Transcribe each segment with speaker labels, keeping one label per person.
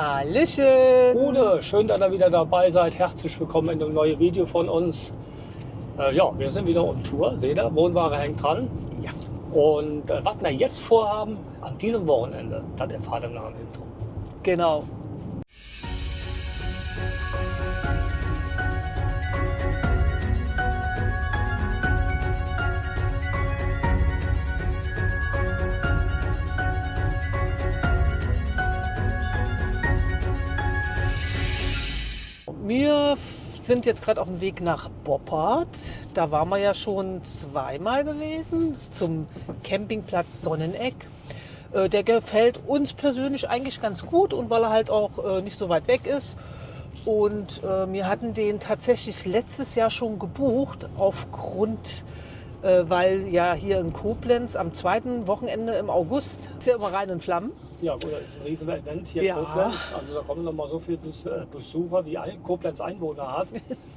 Speaker 1: Hallöchen!
Speaker 2: Gute, schön, dass ihr wieder dabei seid. Herzlich willkommen in einem neuen Video von uns. Ja, wir sind wieder on Tour. Seht ihr, Wohnware hängt dran.
Speaker 1: Ja,
Speaker 2: Und was wir jetzt vorhaben, an diesem Wochenende, das erfahrt ihr nach dem Intro.
Speaker 1: genau. Wir sind jetzt gerade auf dem Weg nach Boppard. Da waren wir ja schon zweimal gewesen, zum Campingplatz Sonneneck. Der gefällt uns persönlich eigentlich ganz gut und weil er halt auch nicht so weit weg ist. Und wir hatten den tatsächlich letztes Jahr schon gebucht, aufgrund, weil ja hier in Koblenz am zweiten Wochenende im August ist ja immer Rhein in Flammen.
Speaker 2: Ja, gut, das ist ein riesiges Event hier
Speaker 1: Ja.
Speaker 2: in Koblenz. Also da kommen noch mal so viele Besucher, wie Koblenz Einwohner hat.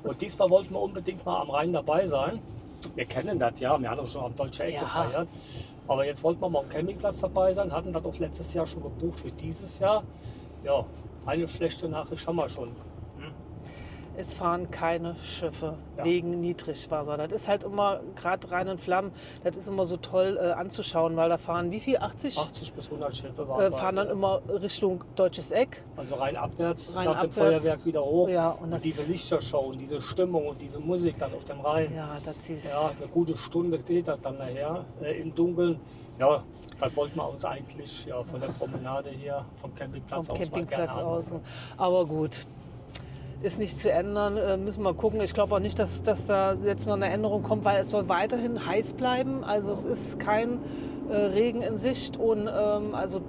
Speaker 2: Und diesmal wollten wir unbedingt mal am Rhein dabei sein. Wir kennen das ja, wir haben auch schon am Deutsche Eck
Speaker 1: Ja.
Speaker 2: gefeiert. Aber jetzt wollten wir mal am Campingplatz dabei sein, hatten das auch letztes Jahr schon gebucht für dieses Jahr. Ja, eine schlechte Nachricht haben wir schon.
Speaker 1: Es fahren keine Schiffe
Speaker 2: Ja.
Speaker 1: wegen Niedrigwasser. Das ist halt immer, gerade Rhein in Flammen, das ist immer so toll anzuschauen, weil da fahren wie viel? 80?
Speaker 2: 80 bis 100 Schiffe
Speaker 1: Fahren dann immer Richtung Deutsches Eck.
Speaker 2: Also rein abwärts,
Speaker 1: Rein
Speaker 2: nach dem
Speaker 1: abwärts.
Speaker 2: Feuerwerk wieder hoch.
Speaker 1: Ja,
Speaker 2: und
Speaker 1: und
Speaker 2: diese Lichtershow und diese Stimmung und diese Musik dann auf dem Rhein.
Speaker 1: Ja, das ist
Speaker 2: Ja, eine gute Stunde geht das dann nachher im Dunkeln. Ja, das wollten wir uns eigentlich ja, von der Promenade hier, vom Campingplatz
Speaker 1: vom
Speaker 2: aus
Speaker 1: Campingplatz
Speaker 2: mal gerne
Speaker 1: aus.
Speaker 2: anmachen.
Speaker 1: Aber gut, ist nicht zu ändern. Müssen wir gucken. Ich glaube auch nicht, dass da jetzt noch eine Änderung kommt, weil es soll weiterhin heiß bleiben. Also es ist kein Regen in Sicht und also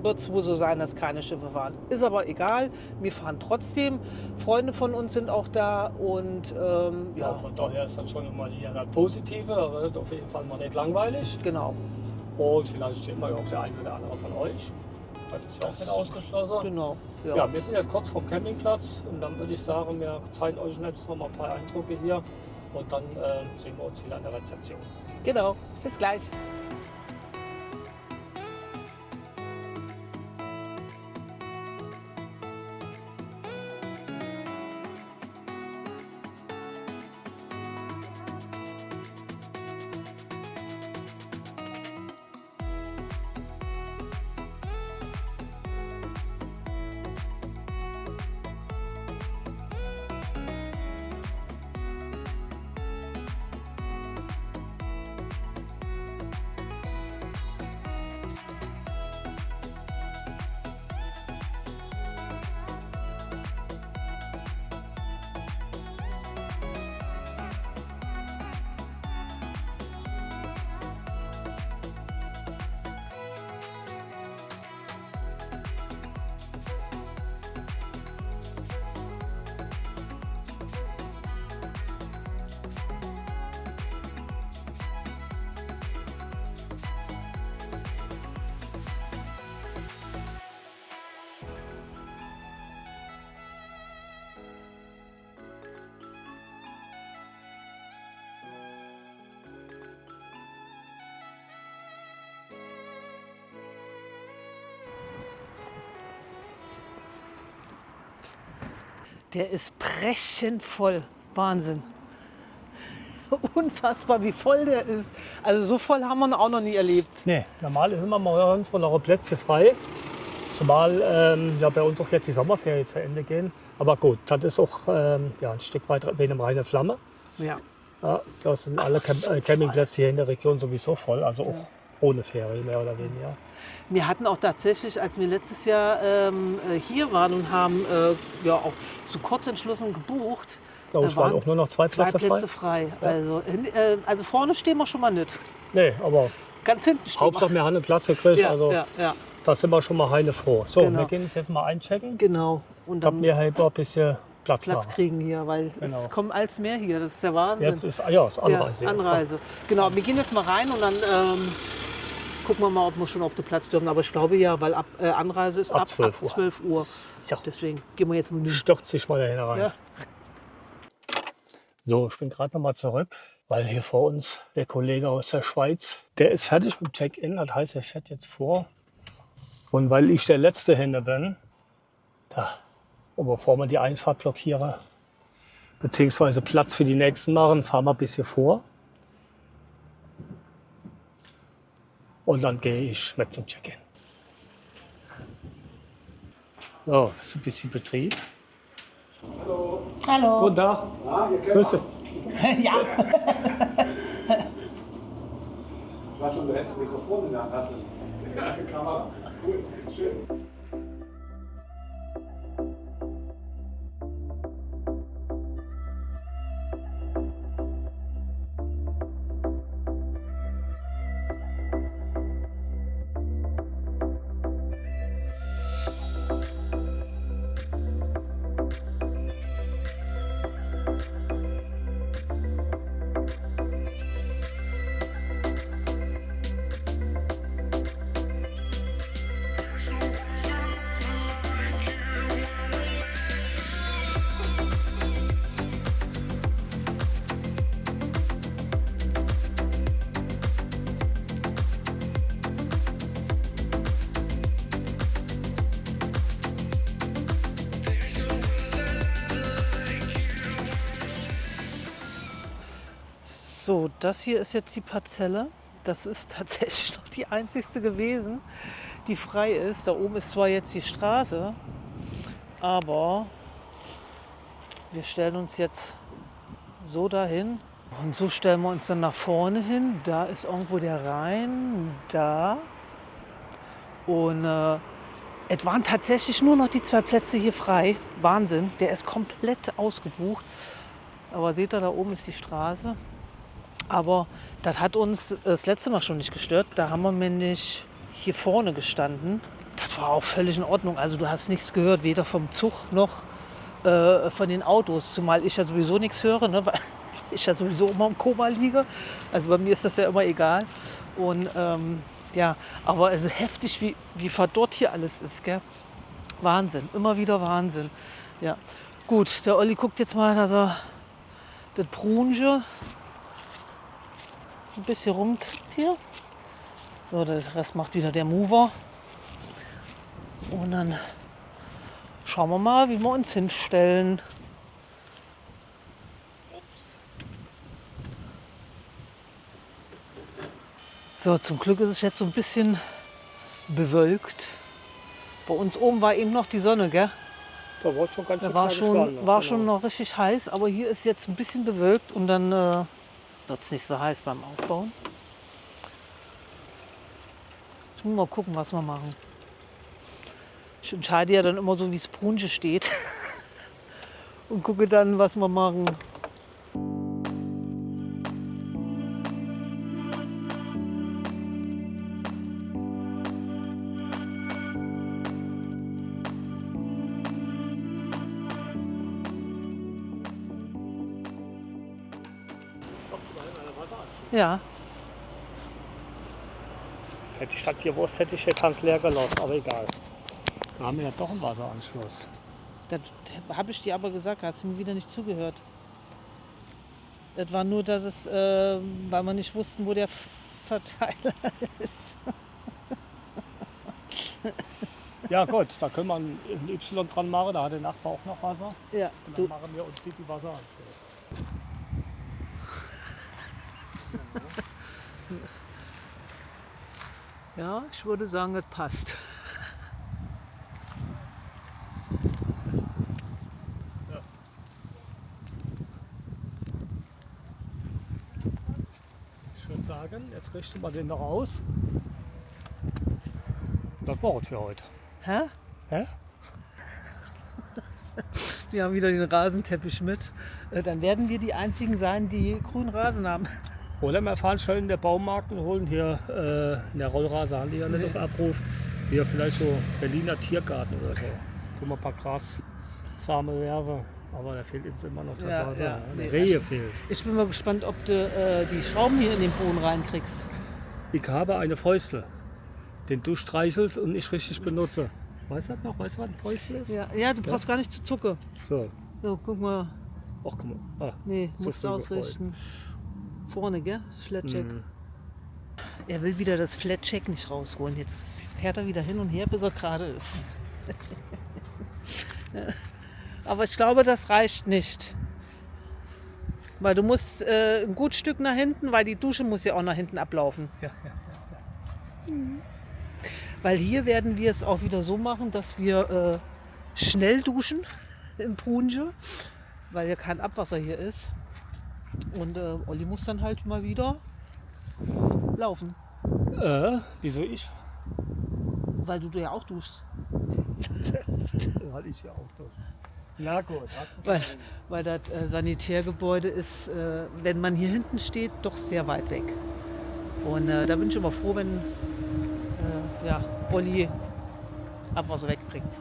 Speaker 1: wird es wohl so sein, dass keine Schiffe fahren. Ist aber egal, wir fahren trotzdem. Freunde von uns sind auch da und
Speaker 2: Ja,
Speaker 1: ja,
Speaker 2: von daher ist das schon immer hier das Positive, da wird auf jeden Fall mal nicht langweilig.
Speaker 1: genau.
Speaker 2: Und vielleicht sehen wir ja auch der eine oder andere von euch. Das ist ja auch nicht ausgeschlossen.
Speaker 1: Genau.
Speaker 2: Ja, wir sind jetzt kurz vom Campingplatz und dann würde ich sagen, wir zeigen euch jetzt noch mal ein paar Eindrücke hier und dann sehen wir uns wieder an der Rezeption.
Speaker 1: Genau. Bis gleich. Der ist brechend voll. Wahnsinn. Unfassbar, wie voll der ist. Also so voll haben wir ihn auch noch nie erlebt.
Speaker 2: Nee, normal ist immer morgens noch ein Plätzchen frei. Zumal ja, bei uns auch jetzt die Sommerferien zu Ende gehen. Aber gut, das ist auch ja, ein Stück weit wegen dem Rhein Flamme.
Speaker 1: Ja.
Speaker 2: Ja, da sind
Speaker 1: Ach,
Speaker 2: alle
Speaker 1: so
Speaker 2: Campingplätze hier in der Region sowieso voll. Also auch
Speaker 1: Ja.
Speaker 2: ohne Ferien mehr oder weniger.
Speaker 1: Wir hatten auch tatsächlich, als wir letztes Jahr hier waren und haben ja auch so kurz entschlossen gebucht,
Speaker 2: Bei uns waren auch nur noch zwei
Speaker 1: zwei
Speaker 2: Plätze
Speaker 1: Plätze
Speaker 2: frei.
Speaker 1: frei.
Speaker 2: Ja.
Speaker 1: Also vorne stehen wir schon mal nicht.
Speaker 2: Nee, aber
Speaker 1: Ganz hinten stehen
Speaker 2: Hauptsache wir haben einen Platz gekriegt.
Speaker 1: wir.
Speaker 2: Also
Speaker 1: Ja,
Speaker 2: da sind wir schon mal heile froh. So,
Speaker 1: Genau.
Speaker 2: wir gehen uns jetzt mal einchecken.
Speaker 1: genau. Und
Speaker 2: Dass
Speaker 1: dann
Speaker 2: wir halt ein bisschen Platz
Speaker 1: Platz
Speaker 2: machen.
Speaker 1: kriegen hier, weil
Speaker 2: Genau.
Speaker 1: es kommen als mehr hier. Das ist der Wahnsinn.
Speaker 2: Jetzt ist ja, ist Anreise.
Speaker 1: Ja,
Speaker 2: jetzt.
Speaker 1: Anreise. Genau, wir gehen jetzt mal rein und dann gucken wir mal, ob wir schon auf den Platz dürfen. Aber ich glaube ja, weil Anreise ist
Speaker 2: Ab
Speaker 1: ab
Speaker 2: 12 Uhr.
Speaker 1: 12 Uhr.
Speaker 2: So,
Speaker 1: Deswegen gehen wir jetzt mal hin.
Speaker 2: stürzt sich mal dahin rein.
Speaker 1: Ja.
Speaker 2: So, ich bin gerade noch mal zurück, weil hier vor uns der Kollege aus der Schweiz, der ist fertig mit dem Check-in. Das heißt, er fährt jetzt vor. Und weil ich der letzte Hände bin, Ja. Und bevor wir die Einfahrt blockieren, beziehungsweise Platz für die nächsten machen, fahren wir bis hier vor. Und dann gehe ich mit zum Check-in. So, das ist ein bisschen Betrieb.
Speaker 3: Hallo.
Speaker 2: Guten Tag. Grüße.
Speaker 3: Ja.
Speaker 4: Ich war schon, du hättest ein Mikrofon in der Tasse. Kamera. Cool, schön.
Speaker 1: So, das hier ist jetzt die Parzelle. Das ist tatsächlich noch die einzigste gewesen, die frei ist. Da oben ist zwar jetzt die Straße, aber wir stellen uns jetzt so dahin. Und so stellen wir uns dann nach vorne hin. Da ist irgendwo der Rhein, da. Und es waren tatsächlich nur noch die 2 Plätze hier frei. Wahnsinn, der ist komplett ausgebucht. Aber seht ihr, da oben ist die Straße. Aber das hat uns das letzte Mal schon nicht gestört. Da haben wir nämlich hier vorne gestanden. Das war auch völlig in Ordnung. Also du hast nichts gehört, weder vom Zug noch von den Autos. Zumal ich ja sowieso nichts höre, ne? Weil ich ja sowieso immer im Koma liege. Also bei mir ist das ja immer egal. Und ja, aber also heftig, wie verdorrt hier alles ist, gell? Wahnsinn, immer wieder Wahnsinn. Ja, gut, der Olli guckt jetzt mal, dass er das Brunje ein bisschen rumkriegt hier. So, der Rest macht wieder der Mover. Und dann schauen wir mal, wie wir uns hinstellen. So, zum Glück ist es jetzt so ein bisschen bewölkt. Bei uns oben war eben noch die Sonne, gell?
Speaker 2: Da war schon ganz
Speaker 1: Da
Speaker 2: schön
Speaker 1: war
Speaker 2: kleines Stern noch,
Speaker 1: war
Speaker 2: genau.
Speaker 1: schon noch richtig heiß, aber hier ist jetzt ein bisschen bewölkt und dann wird es nicht so heiß beim Aufbauen. Ich muss mal gucken, was wir machen. Ich entscheide ja dann immer so, wie es Brunje steht und gucke dann, was wir machen. Ja,
Speaker 2: Hätte ich statt gewusst, hätte ich den Tank leer gelassen, aber egal. Da haben wir ja doch einen Wasseranschluss.
Speaker 1: das habe ich dir aber gesagt, hast du mir wieder nicht zugehört. Das war nur, dass es, weil wir nicht wussten, wo der Verteiler ist.
Speaker 2: Ja gut, da können wir ein Y dran machen, da hat der Nachbar auch noch Wasser.
Speaker 1: Ja,
Speaker 2: Und dann
Speaker 1: du,
Speaker 2: machen wir uns die Wasseranschluss.
Speaker 1: ja, ich würde sagen, das passt.
Speaker 2: Ich würde sagen, jetzt richten wir den noch aus. Das war's für heute.
Speaker 1: Hä?
Speaker 2: Hä?
Speaker 1: Wir haben wieder den Rasenteppich mit. Dann werden wir die einzigen sein, die grünen Rasen haben.
Speaker 2: Oder wir fahren schnell in den Baumarkt und holen hier eine Rollrasen, haben die ja nicht auf Abruf. Hier vielleicht so Berliner Tiergarten oder so. Wo man ein paar Grassamen werfen. Aber da fehlt uns immer noch der
Speaker 1: Ja,
Speaker 2: Wasser.
Speaker 1: ja,
Speaker 2: Der
Speaker 1: nee,
Speaker 2: Rehe fehlt.
Speaker 1: Ich bin mal gespannt, ob du die Schrauben hier in den Boden reinkriegst.
Speaker 2: Ich habe eine Fäustle, den du streichelst und nicht richtig benutze. Weißt du das noch? Weißt du, was ein Fäustle ist?
Speaker 1: Ja, ja, du brauchst gar nicht zu zucken.
Speaker 2: So.
Speaker 1: So, guck mal.
Speaker 2: Ach, guck mal. Ah,
Speaker 1: Nee,
Speaker 2: so
Speaker 1: musst du
Speaker 2: früh
Speaker 1: ausrichten. Vorne, gell? Flatcheck.
Speaker 2: Mhm.
Speaker 1: Er will wieder das Flatcheck nicht rausholen. Jetzt fährt er wieder hin und her, bis er gerade ist. Aber ich glaube, das reicht nicht. Weil du musst ein gut Stück nach hinten, weil die Dusche muss ja auch nach hinten ablaufen.
Speaker 2: Ja.
Speaker 1: Weil hier werden wir es auch wieder so machen, dass wir schnell duschen im Punje, weil ja kein Abwasser hier ist. Und Olli muss dann halt mal wieder laufen,
Speaker 2: Wieso ich?
Speaker 1: weil du ja auch duschst.
Speaker 2: Weil ich ja auch durch. Ja gut.
Speaker 1: Weil das Sanitärgebäude ist, wenn man hier hinten steht, doch sehr weit weg. Und da bin ich immer froh, wenn Olli Abwasser wegbringt.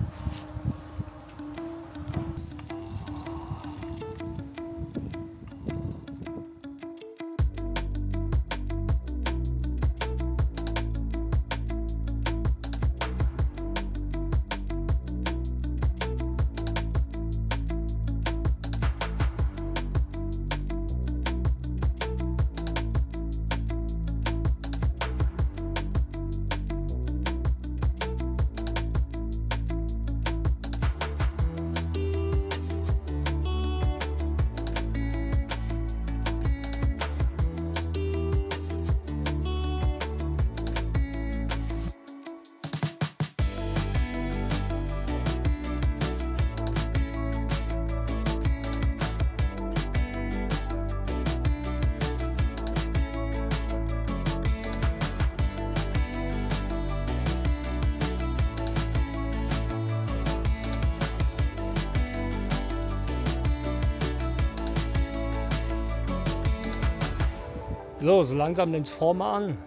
Speaker 2: So langsam nimmt es Form an.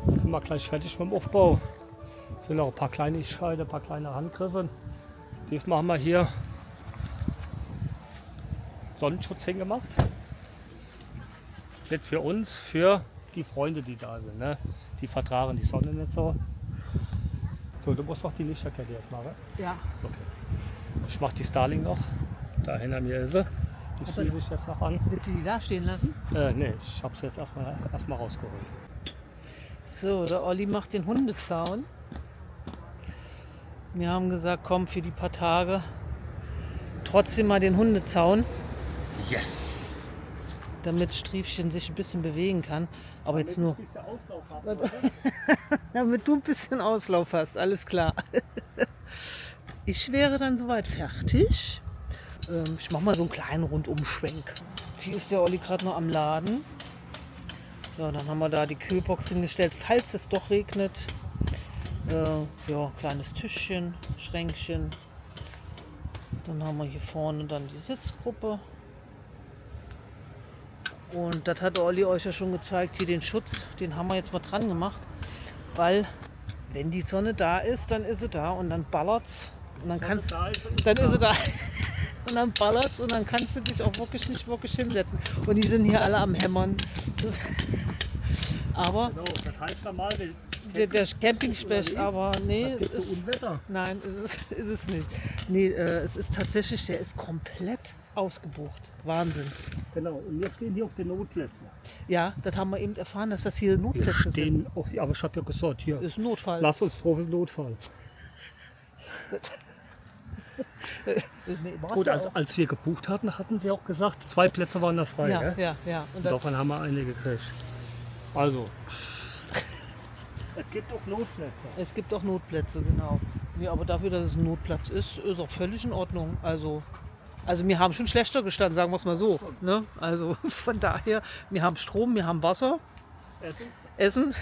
Speaker 2: Sind wir gleich fertig mit dem Aufbau. Sind auch ein paar Kleinigkeiten, ein paar kleine Handgriffe. Diesmal haben wir hier Sonnenschutz hingemacht. Nicht für uns, für die Freunde, die da sind. Ne? Die vertragen die Sonne nicht so. So, du musst doch die Lichterkette jetzt machen.
Speaker 1: Ja.
Speaker 2: Okay. Ich mache die Starling noch. Da hinter mir ist sie. Die schließe ich jetzt noch an.
Speaker 1: Willst du die da stehen lassen?
Speaker 2: Nee, ich habe es jetzt erstmal rausgeholt.
Speaker 1: So, der Olli macht den Hundezaun. Wir haben gesagt, komm, für die paar Tage trotzdem mal den Hundezaun,
Speaker 2: Yes!
Speaker 1: damit Striefchen sich ein bisschen bewegen kann. Aber jetzt nur, damit du ein bisschen Auslauf hast, alles klar. Ich wäre dann soweit fertig. Ich mache mal so einen kleinen Rundumschwenk. Hier ist der Olli gerade noch am Laden. Ja, dann haben wir da die Kühlbox hingestellt, falls es doch regnet. Ja, kleines Tischchen, Schränkchen. Dann haben wir hier vorne dann die Sitzgruppe. Und das hat der Olli euch ja schon gezeigt, hier den Schutz, den haben wir jetzt mal dran gemacht. Weil, wenn die Sonne da ist, dann ist sie da und dann ballert's. Und dann kannst, dann ist sie da. Und dann ballert's und dann kannst du dich auch wirklich nicht wirklich hinsetzen. Und die sind hier alle am Hämmern. Aber
Speaker 2: Genau, das heißt ja mal,
Speaker 1: der Campingspecht, aber nee, es ist,
Speaker 2: Unwetter.
Speaker 1: nein, ist es nicht. Nee, es ist tatsächlich, der ist komplett ausgebucht. Wahnsinn.
Speaker 2: Genau, und wir stehen hier auf den Notplätzen.
Speaker 1: Ja, das haben wir eben erfahren, dass das hier Notplätze sind.
Speaker 2: Oh, ja, aber ich habe ja gesagt, hier,
Speaker 1: Das ist ein Notfall.
Speaker 2: lass uns drauf, ist ein Notfall.
Speaker 1: Nee,
Speaker 2: Gut, als wir gebucht hatten, hatten sie auch gesagt, 2 Plätze waren da frei.
Speaker 1: ja,
Speaker 2: Gell?
Speaker 1: ja, ja. Und
Speaker 2: Davon haben wir eine gekriegt. Also, es gibt auch Notplätze.
Speaker 1: es gibt auch Notplätze, genau. Nee, aber dafür, dass es ein Notplatz ist auch völlig in Ordnung. Also wir haben schon schlechter gestanden, sagen wir es mal so. Ne? Also von daher, wir haben Strom, wir haben Wasser, Essen.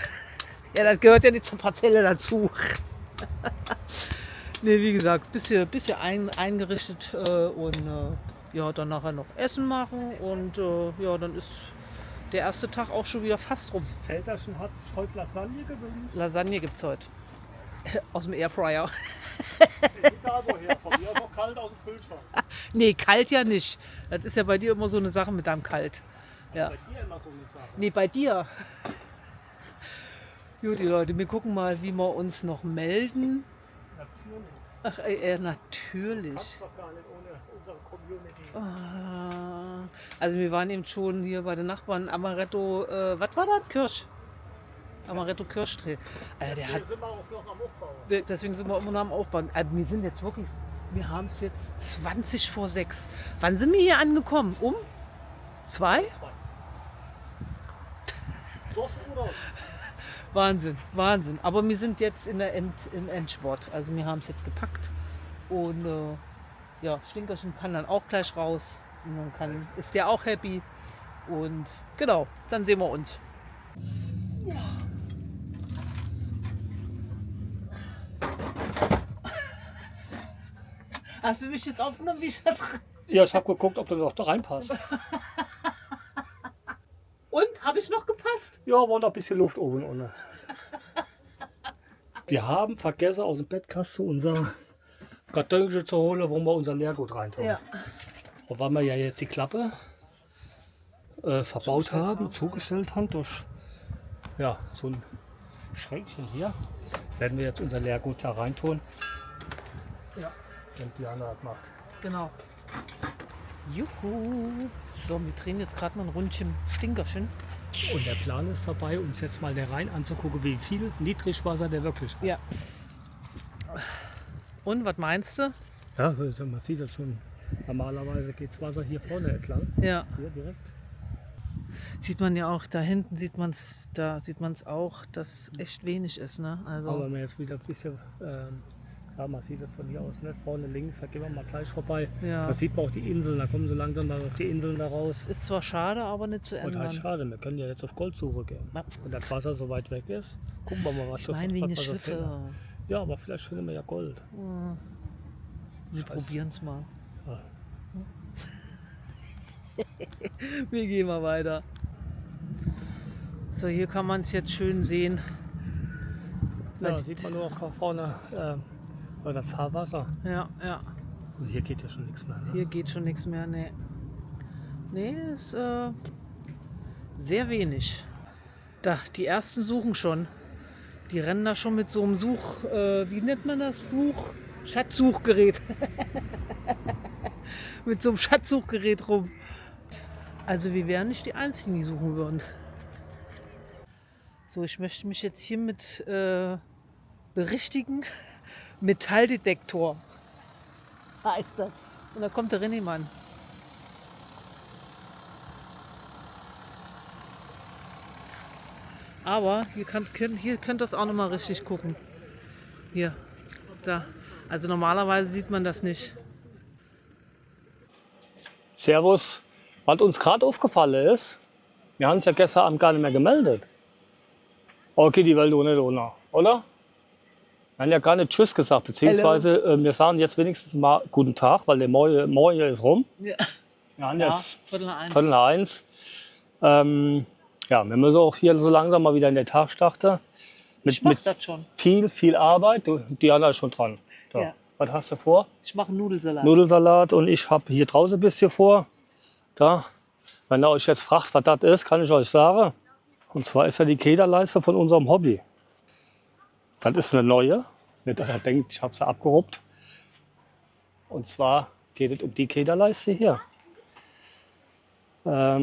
Speaker 1: Ja, das gehört ja nicht zur Parzelle dazu. Ne, wie gesagt, bisschen eingerichtet und ja, dann nachher noch Essen machen und ja, dann ist der erste Tag auch schon wieder fast rum.
Speaker 2: Zelterchen hat sich heute Lasagne gewünscht.
Speaker 1: Lasagne gibt's heute. Aus dem Airfryer.
Speaker 2: Egal woher, von mir noch kalt aus dem Kühlschrank.
Speaker 1: Nee, kalt ja nicht. Das ist ja bei dir immer so eine Sache mit deinem Kalt. Ja.
Speaker 2: Bei dir immer so eine Sache.
Speaker 1: Nee, bei dir. Gut, die Leute, wir gucken mal, wie wir uns noch melden.
Speaker 2: Natürlich.
Speaker 1: Ach, natürlich.
Speaker 2: Kannst doch gar nicht ohne unsere Community.
Speaker 1: Also wir waren eben schon hier bei den Nachbarn Amaretto, was war das? Kirsch. Amaretto Kirschdreh. Der hat,
Speaker 2: Hier sind wir auch noch am Aufbau.
Speaker 1: deswegen sind wir immer noch am Aufbauen. Wir sind jetzt wirklich Wir haben es jetzt 20 vor 6. Wann sind wir hier angekommen? Um 2? Wahnsinn, Wahnsinn. Aber wir sind jetzt im Endsport. Also wir haben es jetzt gepackt. Und ja, Stinkerchen kann dann auch gleich raus. Und dann ist der auch happy. Und genau, dann sehen wir uns. Ja. Hast du mich jetzt aufgenommen, wie ich da drin?
Speaker 2: Ja, ich habe geguckt, ob du noch da reinpasst.
Speaker 1: Und? Habe ich noch gepasst?
Speaker 2: Ja, war noch ein bisschen Luft oben ohne. Wir haben vergessen, aus dem Bettkasten unser Kartönchen zu holen, wo wir unser Leergut reintun.
Speaker 1: Ja.
Speaker 2: Und weil wir ja jetzt die Klappe verbaut haben, zugestellt haben durch ja, so ein Schränkchen hier, werden wir jetzt unser Leergut da reintun.
Speaker 1: Ja.
Speaker 2: Und Diana hat macht.
Speaker 1: Genau. Juhu. So, wir drehen jetzt gerade mal ein Rundchen Stinkerchen.
Speaker 2: Und der Plan ist dabei, uns jetzt mal der Rhein anzugucken, wie viel Niedrigwasser der wirklich hat.
Speaker 1: Ja. Und, was meinst du?
Speaker 2: Ja, also man sieht das schon. Normalerweise geht das Wasser hier vorne entlang.
Speaker 1: Ja.
Speaker 2: Hier direkt.
Speaker 1: Sieht man ja auch, da hinten sieht man es, da sieht man es auch, dass echt wenig ist, ne? Also,
Speaker 2: Aber wenn man jetzt wieder ein bisschen, ja, man sieht das von hier aus nicht, vorne links, da gehen wir mal gleich vorbei.
Speaker 1: ja.
Speaker 2: Da sieht man auch die Inseln, da kommen so langsam mal die Inseln da raus.
Speaker 1: Ist zwar schade, aber nicht zu
Speaker 2: Und
Speaker 1: ändern.
Speaker 2: halt schade, wir können ja jetzt auf Goldsuche gehen.
Speaker 1: Ja.
Speaker 2: Wenn das Wasser so weit weg ist, gucken wir mal, was
Speaker 1: Ich meine wegen der
Speaker 2: was wir
Speaker 1: Schiffe.
Speaker 2: finden. Ja, aber vielleicht finden wir ja Gold.
Speaker 1: Hm. Wir probieren es mal.
Speaker 2: Ja.
Speaker 1: Wir gehen mal weiter. So, hier kann man es jetzt schön sehen.
Speaker 2: Ja,
Speaker 1: Weil-
Speaker 2: sieht man nur noch vorne das Fahrwasser.
Speaker 1: Ja, ja.
Speaker 2: Und hier geht ja schon nichts mehr. Ne?
Speaker 1: Hier geht schon nichts mehr, ne. Nee, ist sehr wenig. Da, die ersten suchen schon. Die rennen da schon mit so einem wie nennt man das? Schatzsuchgerät. Mit so einem Schatzsuchgerät rum. Also wir wären nicht die Einzigen, die suchen würden. So, ich möchte mich jetzt hiermit berichtigen. Metalldetektor heißt das. Und da kommt der René-Mann. Aber hier könnt ihr das auch noch mal richtig gucken. Hier, da. Also normalerweise sieht man das nicht.
Speaker 2: Servus. Was uns gerade aufgefallen ist, wir haben es ja gestern Abend gar nicht mehr gemeldet. Okay, die Welt ohne Donau, oder? Wir haben ja gar nicht Tschüss gesagt, beziehungsweise wir sagen jetzt wenigstens mal Guten Tag, weil der Morgen ist rum.
Speaker 1: Ja.
Speaker 2: Wir haben
Speaker 1: Ja,
Speaker 2: jetzt
Speaker 1: Viertel nach 1.
Speaker 2: Viertel nach 1. Ja, wir müssen auch hier so langsam mal wieder in den Tag starten.
Speaker 1: Ich mach das schon.
Speaker 2: Viel Arbeit. Diana ist schon dran. So.
Speaker 1: Ja.
Speaker 2: Was hast du vor?
Speaker 1: Ich mache Nudelsalat.
Speaker 2: Nudelsalat und ich habe hier draußen ein bisschen vor. Da. Wenn ihr euch jetzt fragt, was das ist, kann ich euch sagen. Und zwar ist ja die Kederleiste von unserem Hobby. Das ist eine neue. Nicht, dass ihr denkt, ich habe sie abgeruppt. Und zwar geht es um die Kederleiste hier. Ja,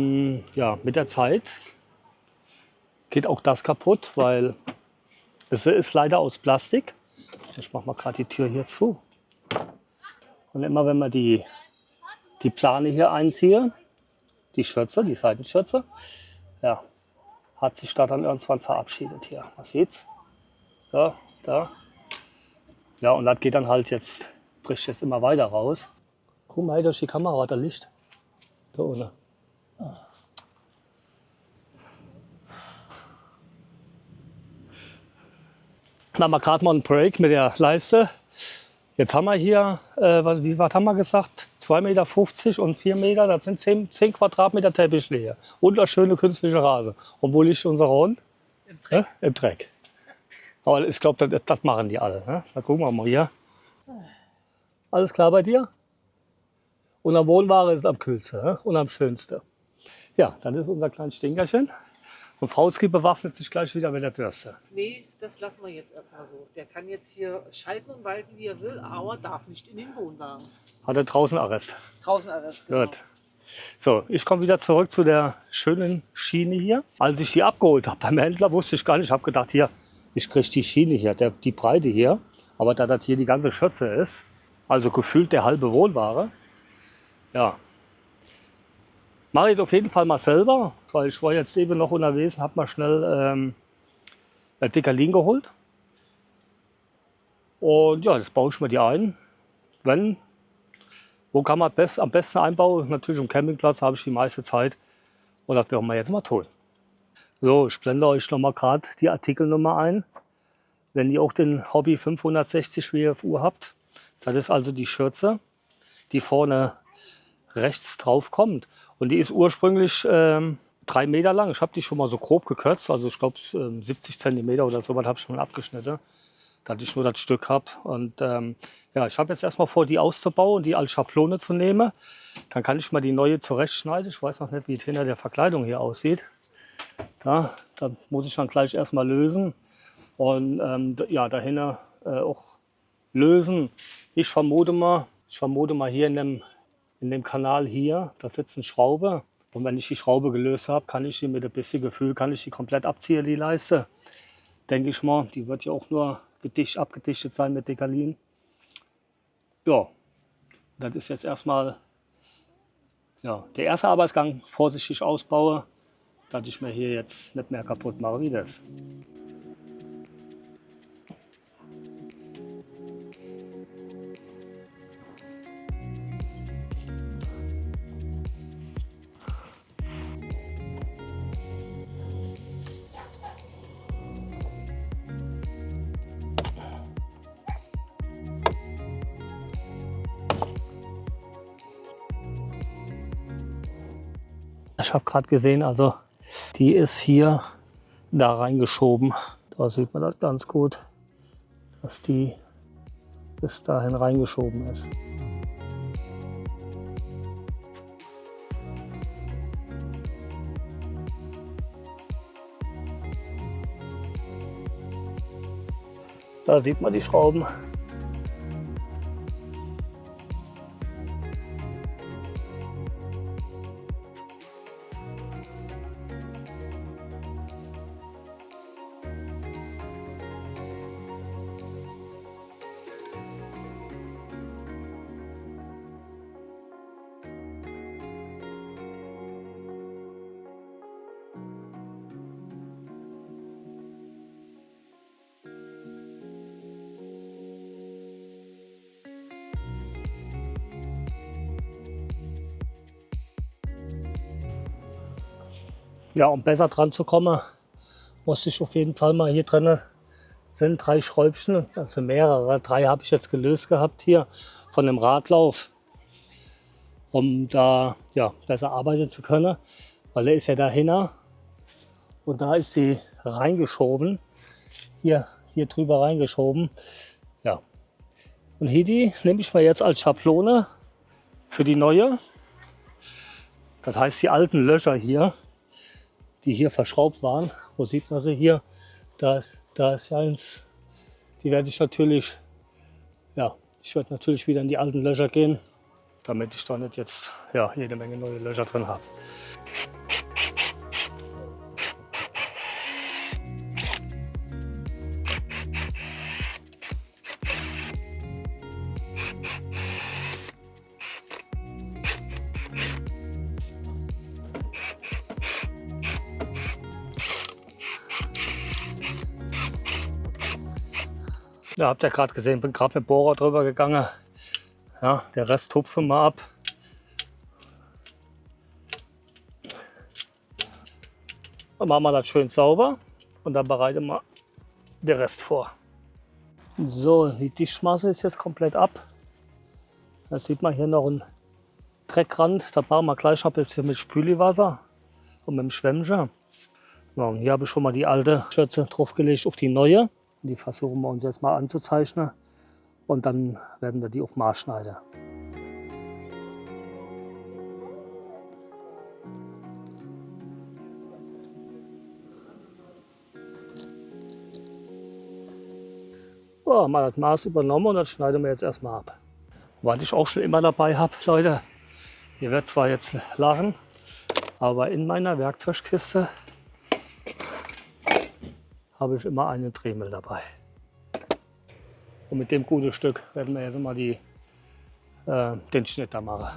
Speaker 2: mit der Zeit geht auch das kaputt, weil es ist leider aus Plastik. Ich mache mal gerade die Tür hier zu. Und immer wenn man die Plane hier einziehe, die Schürze, die Seitenschürze, ja, hat sich da dann irgendwann verabschiedet hier. Man sieht's? Ja, da. Ja, und das geht dann halt jetzt, bricht jetzt immer weiter raus. Guck mal, durch die Kamera, da Licht. Da ohne. Machen wir gerade mal einen Break mit der Leiste. Jetzt haben wir hier, was haben wir gesagt? 2,50 Meter und 4 Meter, das sind 10 Quadratmeter Teppichfläche. Und eine schöne künstliche Rasen. Und wo liegt unser Hund?
Speaker 1: Im Dreck.
Speaker 2: Im Dreck. Aber ich glaube, das machen die alle. Ne? Da gucken wir mal hier. Alles klar bei dir? Und am Wohnware ist es am kühlsten, ne? Und am schönsten. Ja, dann ist unser kleines Stinkerchen. Und Frauski bewaffnet sich gleich wieder mit der Bürste.
Speaker 1: Nee, das lassen wir jetzt erstmal so. Der kann jetzt hier schalten und walten, wie er will, aber darf nicht in den Wohnwagen.
Speaker 2: Hat er draußen Arrest.
Speaker 1: Draußen Arrest. Genau.
Speaker 2: Gut. So, ich komme wieder zurück zu der schönen Schiene hier. Als ich die abgeholt habe beim Händler, wusste ich gar nicht. Ich habe gedacht, hier, ich kriege die Schiene hier, die Breite hier. Aber da das hier die ganze Schürze ist, Also gefühlt der halbe Wohnware. Ja. Mache ich auf jeden Fall mal selber, weil ich war jetzt eben noch unterwegs und habe mal schnell Decalin geholt. Und ja, das baue ich mir die ein. Wenn, wo kann man am besten einbauen? Natürlich am Campingplatz habe ich die meiste Zeit. Und das werden wir jetzt mal tun. So, ich blende euch noch mal gerade die Artikelnummer ein. Wenn ihr auch den Hobby 560 WFU habt, das ist also die Schürze, die vorne rechts drauf kommt. Und die ist ursprünglich 3 Meter lang. Ich habe die schon mal so grob gekürzt, also ich glaube 70 Zentimeter oder so was habe ich schon abgeschnitten, dass ich nur das Stück habe. Und ja, ich habe jetzt erstmal vor, die auszubauen, die als Schablone zu nehmen. Dann kann ich mal die neue zurechtschneiden. Ich weiß noch nicht, wie es hinter der Verkleidung hier aussieht. Da muss ich dann gleich erstmal lösen und ja, dahinter auch lösen. Ich vermute mal hier in dem Kanal hier, da sitzt eine Schraube. Und wenn ich die Schraube gelöst habe, kann ich die mit ein bisschen Gefühl, kann ich die komplett abziehen, die Leiste. Denke ich mal, die wird ja auch nur abgedichtet sein mit Decalin. Ja, das ist jetzt erstmal ja, der erste Arbeitsgang, vorsichtig ausbaue, dass ich mir hier jetzt nicht mehr kaputt mache wie das. Ich habe gerade gesehen, also die ist hier da reingeschoben. Da sieht man das ganz gut, dass die bis dahin reingeschoben ist. Da sieht man die Schrauben. Ja, um besser dran zu kommen, musste ich auf jeden Fall mal hier drin sind 3 Schräubchen, also mehrere. 3 habe ich jetzt gelöst gehabt hier von dem Radlauf, um da ja, besser arbeiten zu können, weil er ist ja dahinter und da ist sie reingeschoben, hier drüber reingeschoben. Ja. Und hier die nehme ich mir jetzt als Schablone für die neue. Das heißt, die alten Löcher hier, die hier verschraubt waren, wo sieht man sie hier? Da ist ja eins. Die werde ich natürlich, ja, ich werde natürlich wieder in die alten Löcher gehen, damit ich da nicht jetzt ja, jede Menge neue Löcher drin habe. Ja, habt ihr gerade gesehen, bin gerade mit Bohrer drüber gegangen. Ja, der Rest tupfen wir ab. Dann machen wir das schön sauber und dann bereiten wir den Rest vor. So, die Dichtmasse ist jetzt komplett ab. Da sieht man hier noch einen Dreckrand. Da machen wir gleich noch ein bisschen mit Spüliwasser und mit dem Schwämmchen. Ja, und hier habe ich schon mal die alte Schürze draufgelegt auf die neue. Die versuchen wir uns jetzt mal anzuzeichnen und dann werden wir die auf Maß schneiden. So, haben wir das Maß übernommen und das schneiden wir jetzt erstmal ab. Was ich auch schon immer dabei habe, Leute, ihr werdet zwar jetzt lachen, aber in meiner Werkzeugkiste habe ich immer einen Dremel dabei. Und mit dem guten Stück werden wir jetzt mal die den Schnitt da mache.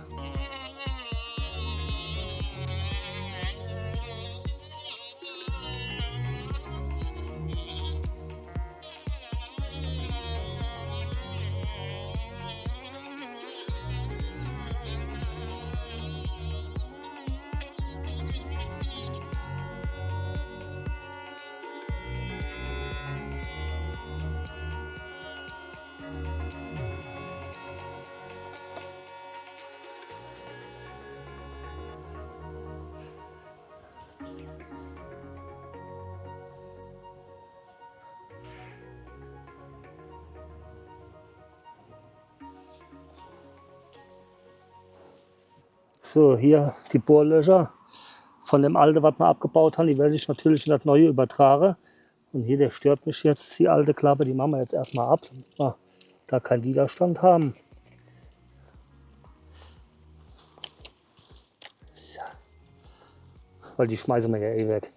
Speaker 2: So, hier die Bohrlöcher von dem alten, was wir abgebaut haben, die werde ich natürlich in das neue übertragen. Und hier, der stört mich jetzt, die alte Klappe, die machen wir jetzt erstmal ab, damit wir da keinen Widerstand haben. So. Weil die schmeißen wir ja eh weg.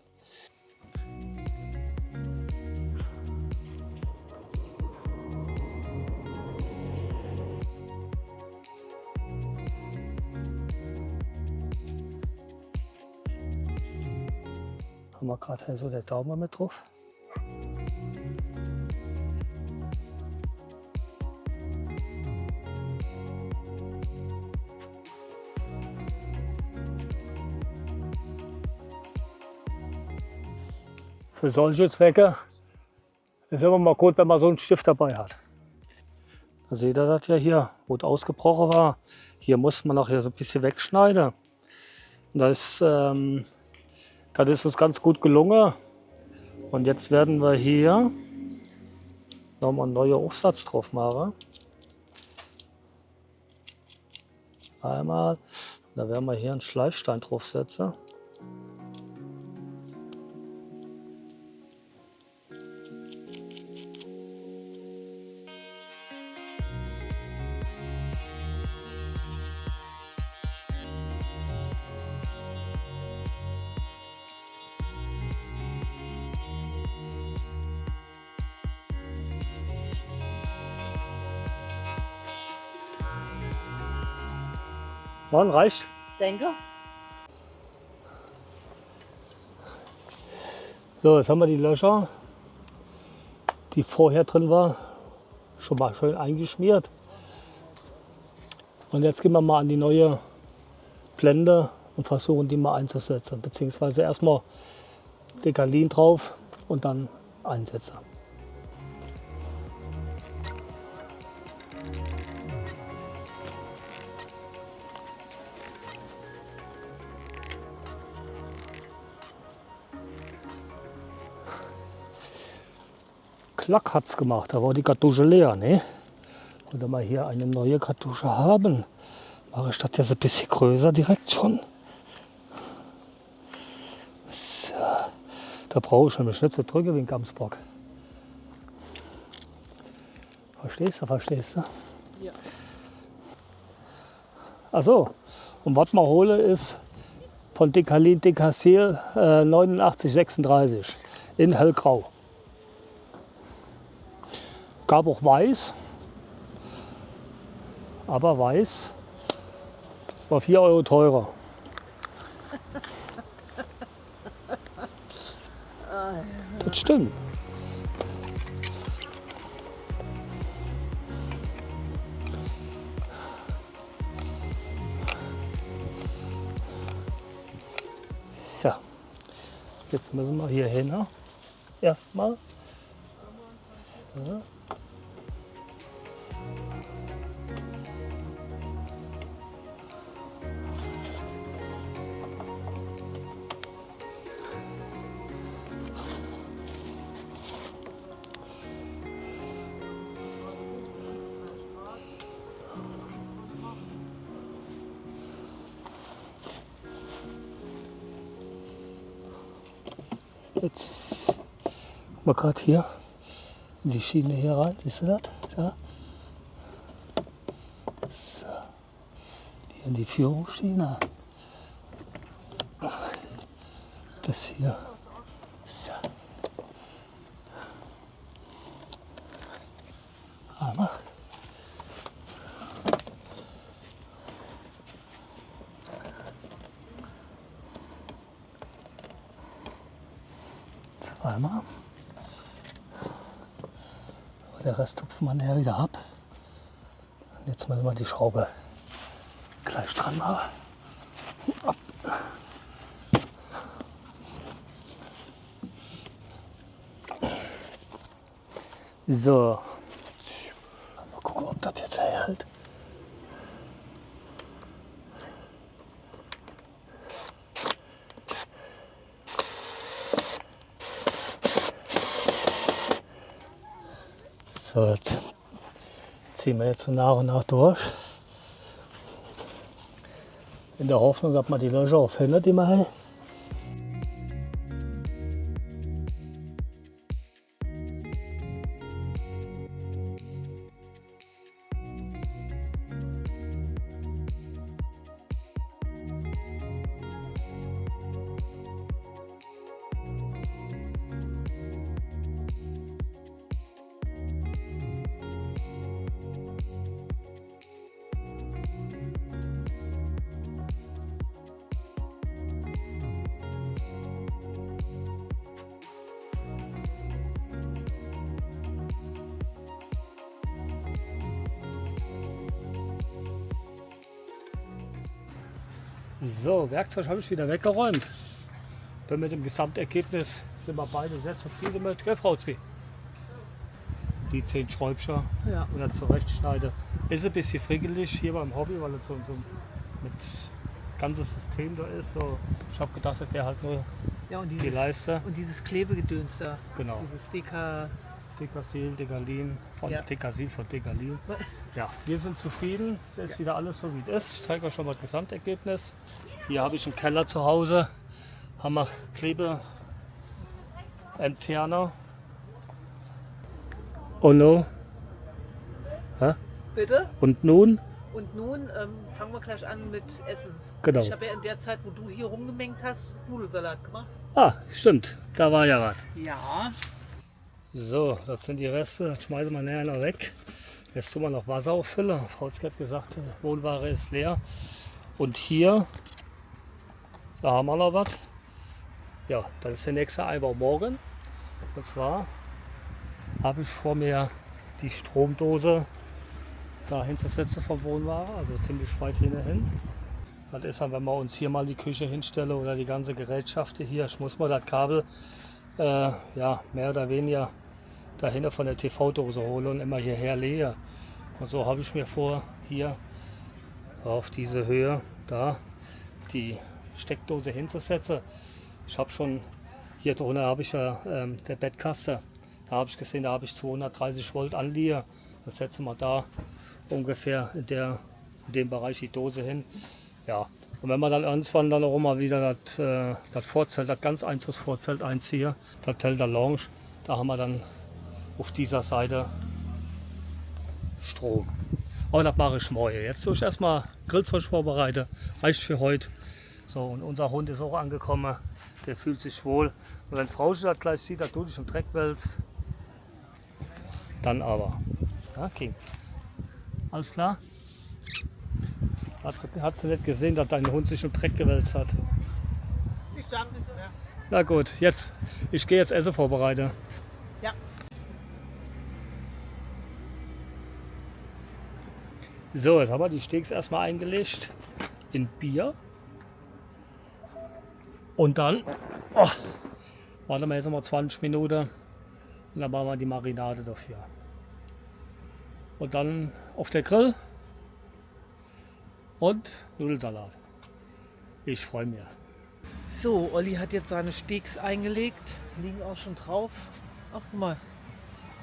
Speaker 2: Haben wir gerade hier so der Daumen mit drauf. Für solche Zwecke ist immer mal gut, wenn man so einen Stift dabei hat. Da seht ihr das ja hier, wo es ausgebrochen war. Hier muss man noch hier so ein bisschen wegschneiden. Und das ist uns ganz gut gelungen. Und jetzt werden wir hier nochmal einen neuen Aufsatz drauf machen. Einmal, da werden wir hier einen Schleifstein draufsetzen. Wann reicht?
Speaker 1: Denke.
Speaker 2: So, jetzt haben wir die Löcher, die vorher drin war, schon mal schön eingeschmiert. Und jetzt gehen wir mal an die neue Blende und versuchen die mal einzusetzen. Beziehungsweise erstmal Decalin drauf und dann einsetzen. Klack hat's gemacht, da war die Kartusche leer, ne? Und wenn wir hier eine neue Kartusche haben, mache ich das jetzt ein bisschen größer direkt schon. So. Da brauche ich nämlich nicht so drücken wie in Gamsbock. Verstehst du, verstehst du?
Speaker 1: Ja.
Speaker 2: Achso, und was wir holen ist von Decalin Decasil 8936 in hellgrau. Gab auch weiß, aber weiß war 4 Euro teurer. Das stimmt. So, jetzt müssen wir hier hin. Ne? Erstmal. So. Jetzt mal gerade hier in die Schiene hier rein. Siehst du das? Da. So. Hier in die Führungsschiene. Bis hier. So. Einmal. Einmal. Der Rest tupfen wir nachher wieder ab. Und jetzt müssen wir die Schraube gleich dran machen. Ab. So. Mal gucken, ob das jetzt hält. So, jetzt ziehen wir jetzt so nach und nach durch. In der Hoffnung, dass man die Löcher auch findet, die wir haben. So, Werkzeug habe ich wieder weggeräumt. Bin mit dem Gesamtergebnis sind wir beide sehr zufrieden mit, gell, Frau Zwie? Die 10 Schräubchen
Speaker 1: Ja.
Speaker 2: oder zurechtschneide. Ist ein bisschen frickelig hier beim Hobby, weil es so mit ganzes System da ist. So, ich habe gedacht, das wäre halt nur
Speaker 1: Ja, und
Speaker 2: die Leiste.
Speaker 1: und dieses Klebegedöns da.
Speaker 2: Genau.
Speaker 1: Dieses Deka.
Speaker 2: Decasil, Degalin, von
Speaker 1: Ja.
Speaker 2: Decasil von Degalin. Ja, wir sind zufrieden. Das ist wieder alles so wie es ist. Ich zeige euch schon mal das Gesamtergebnis. Hier habe ich einen Keller zu Hause. Haben wir Klebeentferner. Oh no. Hä?
Speaker 1: Bitte?
Speaker 2: Und nun?
Speaker 1: Und nun fangen wir gleich an mit Essen.
Speaker 2: Genau.
Speaker 1: Ich habe ja in der Zeit, wo du hier rumgemengt hast, Nudelsalat gemacht.
Speaker 2: Ah, stimmt. Da war ja was.
Speaker 1: Ja.
Speaker 2: So, das sind die Reste. Das schmeißen wir nachher noch weg. Jetzt tun wir noch Wasser auffüllen. Frau Zke hat gesagt, die Wohnware ist leer. Und hier, da haben wir noch was. Ja, das ist der nächste Eimer morgen. Und zwar habe ich vor mir die Stromdose da hinzusetzen vom Wohnware, also ziemlich weit hin. Das ist dann, wenn wir uns hier mal die Küche hinstellen oder die ganze Gerätschaft hier, ich muss mal das Kabel ja, mehr oder weniger dahinter von der TV-Dose holen und immer hierher lege. Und so habe ich mir vor, hier auf diese Höhe da die Steckdose hinzusetzen. Ich habe schon, hier drunter habe ich ja der Bettkasten. Da habe ich gesehen, da habe ich 230 Volt anliegen. Das setzen wir da ungefähr in dem Bereich die Dose hin. Ja. Und wenn wir dann irgendwann dann auch mal wieder das Vorzelt, das ganz einzelnes Vorzelt einziehen, das Hotel der Lounge, da haben wir dann auf dieser Seite Strom. Aber das mache ich morgen. Jetzt tue ich erstmal Grillzeug vorbereiten. Reicht für heute. So, und unser Hund ist auch angekommen. Der fühlt sich wohl. Und wenn Frau das gleich sieht, dass du dich im Dreck wälzt, dann aber. Ja, King. Alles klar? Hat sie nicht gesehen, dass dein Hund sich im Dreck gewälzt hat?
Speaker 1: Ich sage nichts mehr.
Speaker 2: Na gut, jetzt. Ich gehe jetzt Essen vorbereiten.
Speaker 1: Ja.
Speaker 2: So, jetzt haben wir die Steaks erstmal eingelegt in Bier. Und dann warten wir jetzt mal 20 Minuten und dann machen wir die Marinade dafür. Und dann auf der Grill und Nudelsalat. Ich freue mich.
Speaker 1: So, Olli hat jetzt seine Steaks eingelegt, liegen auch schon drauf. Ach, guck mal,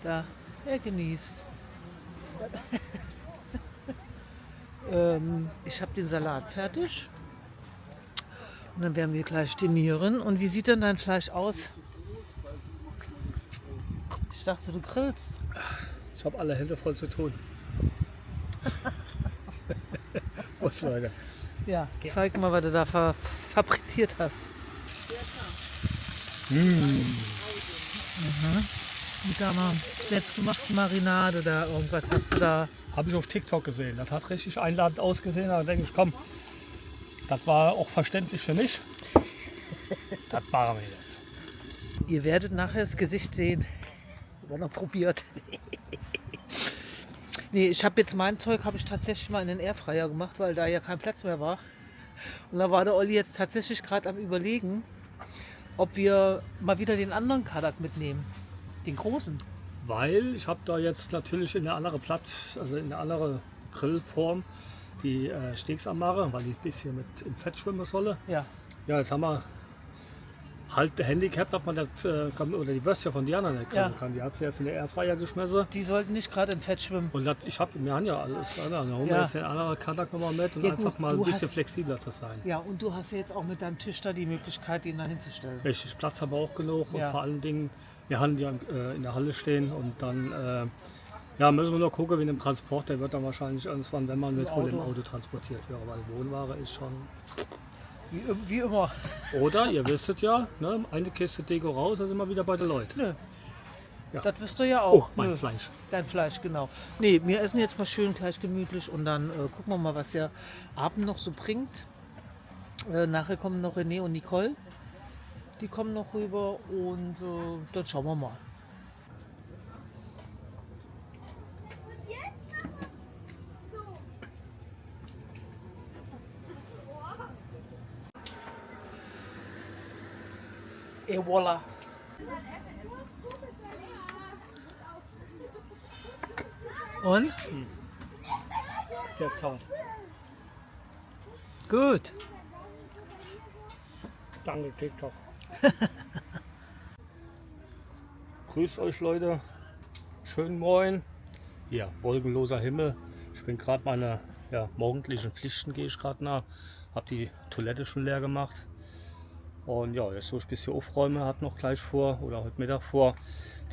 Speaker 1: da, er genießt. Ich habe den Salat fertig. Und dann werden wir gleich dinieren. Und wie sieht denn dein Fleisch aus? Ich dachte, du grillst.
Speaker 2: Ich habe alle Hände voll zu tun. Was weiter?
Speaker 1: Ja, zeig mal, was du da fabriziert hast. Mit deiner selbstgemachten Marinade oder irgendwas hast du da.
Speaker 2: Habe ich auf TikTok gesehen. Das hat richtig einladend ausgesehen. Da denke ich, komm, das war auch verständlich für mich. Das machen wir jetzt.
Speaker 1: Ihr werdet nachher das Gesicht sehen. Oder noch probiert. Nee, ich habe jetzt mein Zeug tatsächlich mal in den Airfryer gemacht, weil da ja kein Platz mehr war. Und da war der Olli jetzt tatsächlich gerade am Überlegen, ob wir mal wieder den anderen Kadak mitnehmen. Den großen.
Speaker 2: Weil ich habe da jetzt natürlich in eine andere also in eine andere Grillform die Steaks am Mache, weil ich ein bisschen mit im Fett schwimmen soll.
Speaker 1: Ja.
Speaker 2: Ja, jetzt haben wir halt der Handicap, dass man das oder die Würstchen von Diana nicht
Speaker 1: Ja.
Speaker 2: kann. Die hat sie jetzt in der Airfryer geschmissen.
Speaker 1: Die sollten nicht gerade im Fett schwimmen.
Speaker 2: Und das, wir haben ja alles. Dann holen wir
Speaker 1: Ja.
Speaker 2: jetzt den anderen Kadak nochmal mit und
Speaker 1: Ja, gut,
Speaker 2: einfach mal ein
Speaker 1: du
Speaker 2: bisschen
Speaker 1: hast-
Speaker 2: flexibler zu sein.
Speaker 1: Ja, und du hast ja jetzt auch mit deinem Tisch da die Möglichkeit, den da hinzustellen.
Speaker 2: Richtig, Platz haben wir auch genug und
Speaker 1: Ja.
Speaker 2: vor allen Dingen, wir haben die in der Halle stehen und dann ja, müssen wir nur gucken, wie im Transport, der wird dann wahrscheinlich irgendwann, wenn man mit wohl im Auto transportiert wird, weil Wohnware ist schon.
Speaker 1: Wie immer.
Speaker 2: Oder, ihr wisst es ja, ne, eine Kiste Deko raus, dann sind wir wieder bei den Leuten.
Speaker 1: Nö.
Speaker 2: Ja.
Speaker 1: Das wisst ihr ja
Speaker 2: Oh,
Speaker 1: auch.
Speaker 2: mein
Speaker 1: Nö.
Speaker 2: Fleisch.
Speaker 1: Dein Fleisch, genau. Nee, wir essen jetzt mal schön gleich gemütlich und dann gucken wir mal, was der Abend noch so bringt. Nachher kommen noch René und Nicole. Die kommen noch rüber und dann schauen wir mal. Et voilà. Und?
Speaker 3: Sehr zart.
Speaker 1: Gut.
Speaker 2: Danke, TikTok. Grüßt euch Leute, schönen Moin. Ja, wolkenloser Himmel. Ich bin gerade meine morgendlichen Pflichten gehe ich gerade nach. Habe die Toilette schon leer gemacht. Und ja, jetzt so ein bisschen aufräumen hat noch gleich vor oder heute Mittag vor,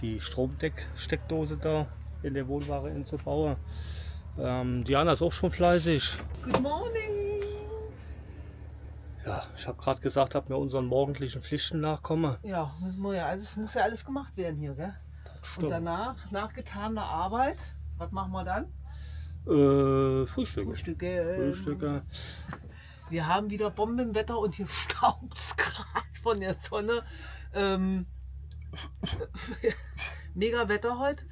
Speaker 2: die Stromsteckdose da in der Wohnware einzubauen. Diana ist auch schon fleißig.
Speaker 1: Good morning.
Speaker 2: Ja, ich habe gerade gesagt, habe mir unseren morgendlichen Pflichten nachkommen.
Speaker 1: Ja, müssen wir ja, also es muss ja alles gemacht werden hier, gell? Und
Speaker 2: Stimmt.
Speaker 1: danach, nach getaner Arbeit, was machen wir dann?
Speaker 2: Frühstücke.
Speaker 1: Frühstücke. Wir haben wieder Bombenwetter und hier staubt es gerade von der Sonne. Mega Wetter heute.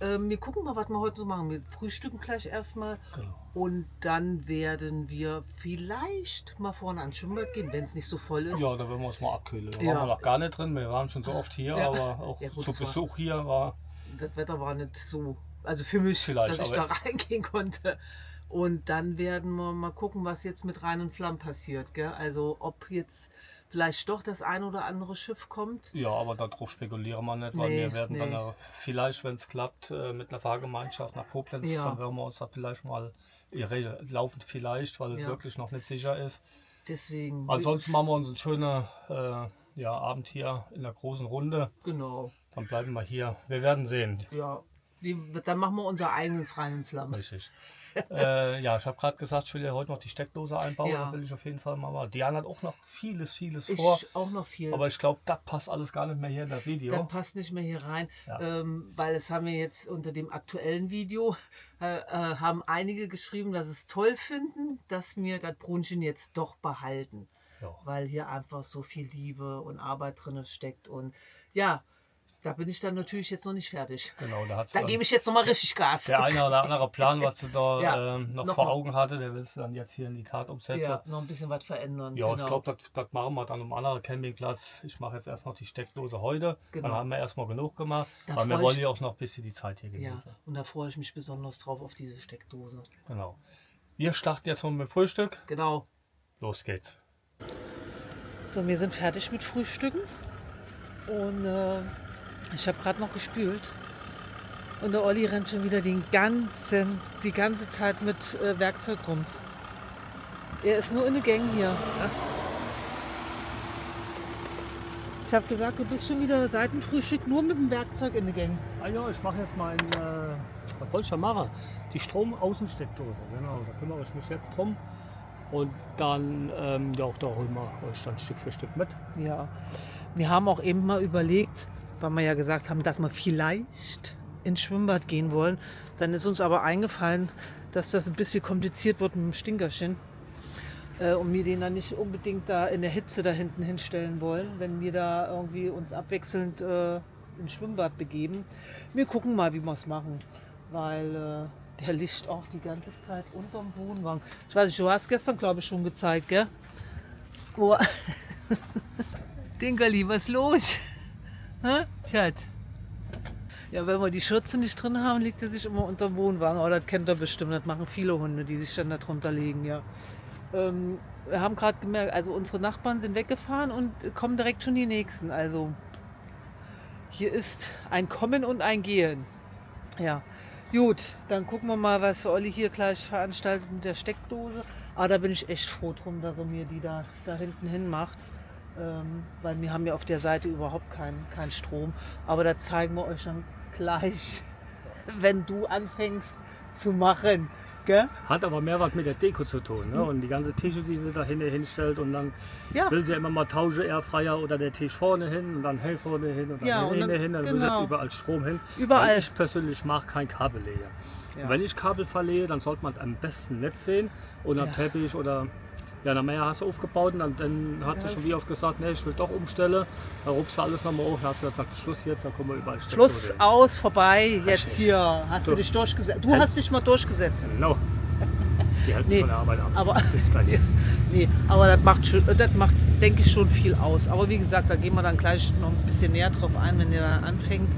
Speaker 1: Wir gucken mal, was wir heute so machen. Wir frühstücken gleich erstmal
Speaker 2: Genau.
Speaker 1: und dann werden wir vielleicht mal vorne ans Schwimmbad gehen, wenn es nicht so voll ist.
Speaker 2: Ja, da werden wir uns mal abkühlen. Da
Speaker 1: Ja.
Speaker 2: waren wir noch gar nicht drin. Wir waren schon so oft hier,
Speaker 1: Ja.
Speaker 2: aber auch
Speaker 1: Ja, gut,
Speaker 2: zu
Speaker 1: das war-
Speaker 2: Besuch hier war.
Speaker 1: Das Wetter war nicht so, also für mich,
Speaker 2: Vielleicht,
Speaker 1: dass ich da
Speaker 2: aber-
Speaker 1: reingehen konnte. Und dann werden wir mal gucken, was jetzt mit Rhein und Flamm passiert. Gell? Also ob jetzt vielleicht doch das ein oder andere Schiff kommt.
Speaker 2: Ja, aber darauf spekulieren wir nicht, weil
Speaker 1: Nee,
Speaker 2: wir werden dann
Speaker 1: nee.
Speaker 2: vielleicht, wenn es klappt, mit einer Fahrgemeinschaft nach Koblenz,
Speaker 1: Ja.
Speaker 2: dann werden wir uns da vielleicht mal laufend vielleicht, weil es
Speaker 1: Ja.
Speaker 2: wirklich noch nicht sicher ist.
Speaker 1: Deswegen.
Speaker 2: Ansonsten machen wir uns einen schönen Abend hier in der großen Runde.
Speaker 1: Genau.
Speaker 2: Dann bleiben wir hier. Wir werden sehen.
Speaker 1: Ja. Dann machen wir unser eigenes Rhein und Flamm.
Speaker 2: Richtig. Ja, ich habe gerade gesagt, ich will ja heute noch die Steckdose einbauen.
Speaker 1: Ja.
Speaker 2: Da will ich auf jeden Fall mal machen. Diana hat auch noch vieles
Speaker 1: Ich
Speaker 2: vor.
Speaker 1: auch noch viel.
Speaker 2: Aber ich glaube, das passt alles gar nicht mehr hier in das Video.
Speaker 1: Das passt nicht mehr hier rein,
Speaker 2: Ja.
Speaker 1: weil es haben wir jetzt unter dem aktuellen Video, haben einige geschrieben, dass es toll finden, dass wir das Brunchen jetzt doch behalten.
Speaker 2: Ja.
Speaker 1: Weil hier einfach so viel Liebe und Arbeit drin steckt. Und ja, da bin ich dann natürlich jetzt noch nicht fertig.
Speaker 2: Genau, da hat's
Speaker 1: Da
Speaker 2: dann
Speaker 1: gebe ich jetzt noch mal richtig Gas.
Speaker 2: der eine oder andere Plan, was sie da
Speaker 1: Ja,
Speaker 2: noch
Speaker 1: noch
Speaker 2: vor
Speaker 1: mal.
Speaker 2: Augen hatte, der will es dann jetzt hier in die Tat umsetzen.
Speaker 1: Ja, noch ein bisschen was verändern.
Speaker 2: Ja,
Speaker 1: genau.
Speaker 2: ich glaube, das machen wir dann am anderen Campingplatz. Ich mache jetzt erst noch die Steckdose heute.
Speaker 1: Genau.
Speaker 2: Dann haben wir erstmal genug gemacht.
Speaker 1: Da
Speaker 2: weil wir
Speaker 1: freu
Speaker 2: wollen
Speaker 1: ich-
Speaker 2: ja auch noch ein bisschen die Zeit hier
Speaker 1: Ja,
Speaker 2: genießen.
Speaker 1: und da freue ich mich besonders drauf auf diese Steckdose.
Speaker 2: Genau. Wir starten jetzt mal mit dem Frühstück.
Speaker 1: Genau.
Speaker 2: Los geht's.
Speaker 1: So, wir sind fertig mit Frühstücken und ich habe gerade noch gespült und der Olli rennt schon wieder die ganze Zeit mit Werkzeug rum. Er ist nur in der Gang hier. Ich habe gesagt, du bist schon wieder seit dem Frühstück nur mit dem Werkzeug in der Gang.
Speaker 2: Ah ja, ich mache jetzt mal was wollte ich da machen? Die Stromaußensteckdose. Genau, da kümmere ich mich jetzt drum. Und dann, ja, auch da holen wir euch dann Stück für Stück mit.
Speaker 1: Ja, wir haben auch eben mal überlegt, weil wir ja gesagt haben, dass wir vielleicht ins Schwimmbad gehen wollen. Dann ist uns aber eingefallen, dass das ein bisschen kompliziert wird mit dem Stinkerchen. Und wir den dann nicht unbedingt da in der Hitze da hinten hinstellen wollen, wenn wir da irgendwie uns abwechselnd ins Schwimmbad begeben. Wir gucken mal, wie wir es machen, weil der liegt auch die ganze Zeit unterm Wohnwagen. Ich weiß nicht, du hast gestern, glaube ich, schon gezeigt, gell? Oh. Dinkerli, was ist los? Hä? Schatz? Ja, wenn wir die Schürze nicht drin haben, liegt er sich immer unterm Wohnwagen. Oh, das kennt ihr bestimmt, das machen viele Hunde, die sich dann da drunter legen, ja. Wir haben gerade gemerkt, also unsere Nachbarn sind weggefahren und kommen direkt schon die nächsten. Also hier ist ein Kommen und ein Gehen. Ja, gut, dann gucken wir mal, was Olli hier gleich veranstaltet mit der Steckdose. Aber da bin ich echt froh drum, dass er mir die da hinten hin macht. Weil wir haben ja auf der Seite überhaupt keinen Strom. Aber da zeigen wir euch dann gleich, wenn du anfängst zu machen. Gell?
Speaker 2: Hat aber mehr was mit der Deko zu tun. Ne? Und die ganze Tische, die sie da hinstellt und dann will sie ja immer mal tauschen, Airfryer oder der Tisch vorne hin und dann hell vorne hin und dann hinten hin, dann will jetzt überall Strom hin.
Speaker 1: Überall.
Speaker 2: Weil ich persönlich mag kein Kabelleger. Ja. Und wenn ich Kabel verlehe, dann sollte man am besten Netz sehen oder Teppich oder dann mehr hast du aufgebaut und dann hat sie schon wie oft gesagt, nee, ich will doch umstellen. Da rupst du alles nochmal auf. Da hat sie gesagt, Schluss jetzt, da kommen wir überall
Speaker 1: Schluss,
Speaker 2: hin.
Speaker 1: aus, vorbei, jetzt hier. Hast du dich durchgesetzt? Du hast dich mal durchgesetzt.
Speaker 2: Genau. Die halten von der Arbeit ab.
Speaker 1: Aber, aber das macht, denke ich, schon viel aus. Aber wie gesagt, da gehen wir dann gleich noch ein bisschen näher drauf ein, wenn ihr dann anfängt,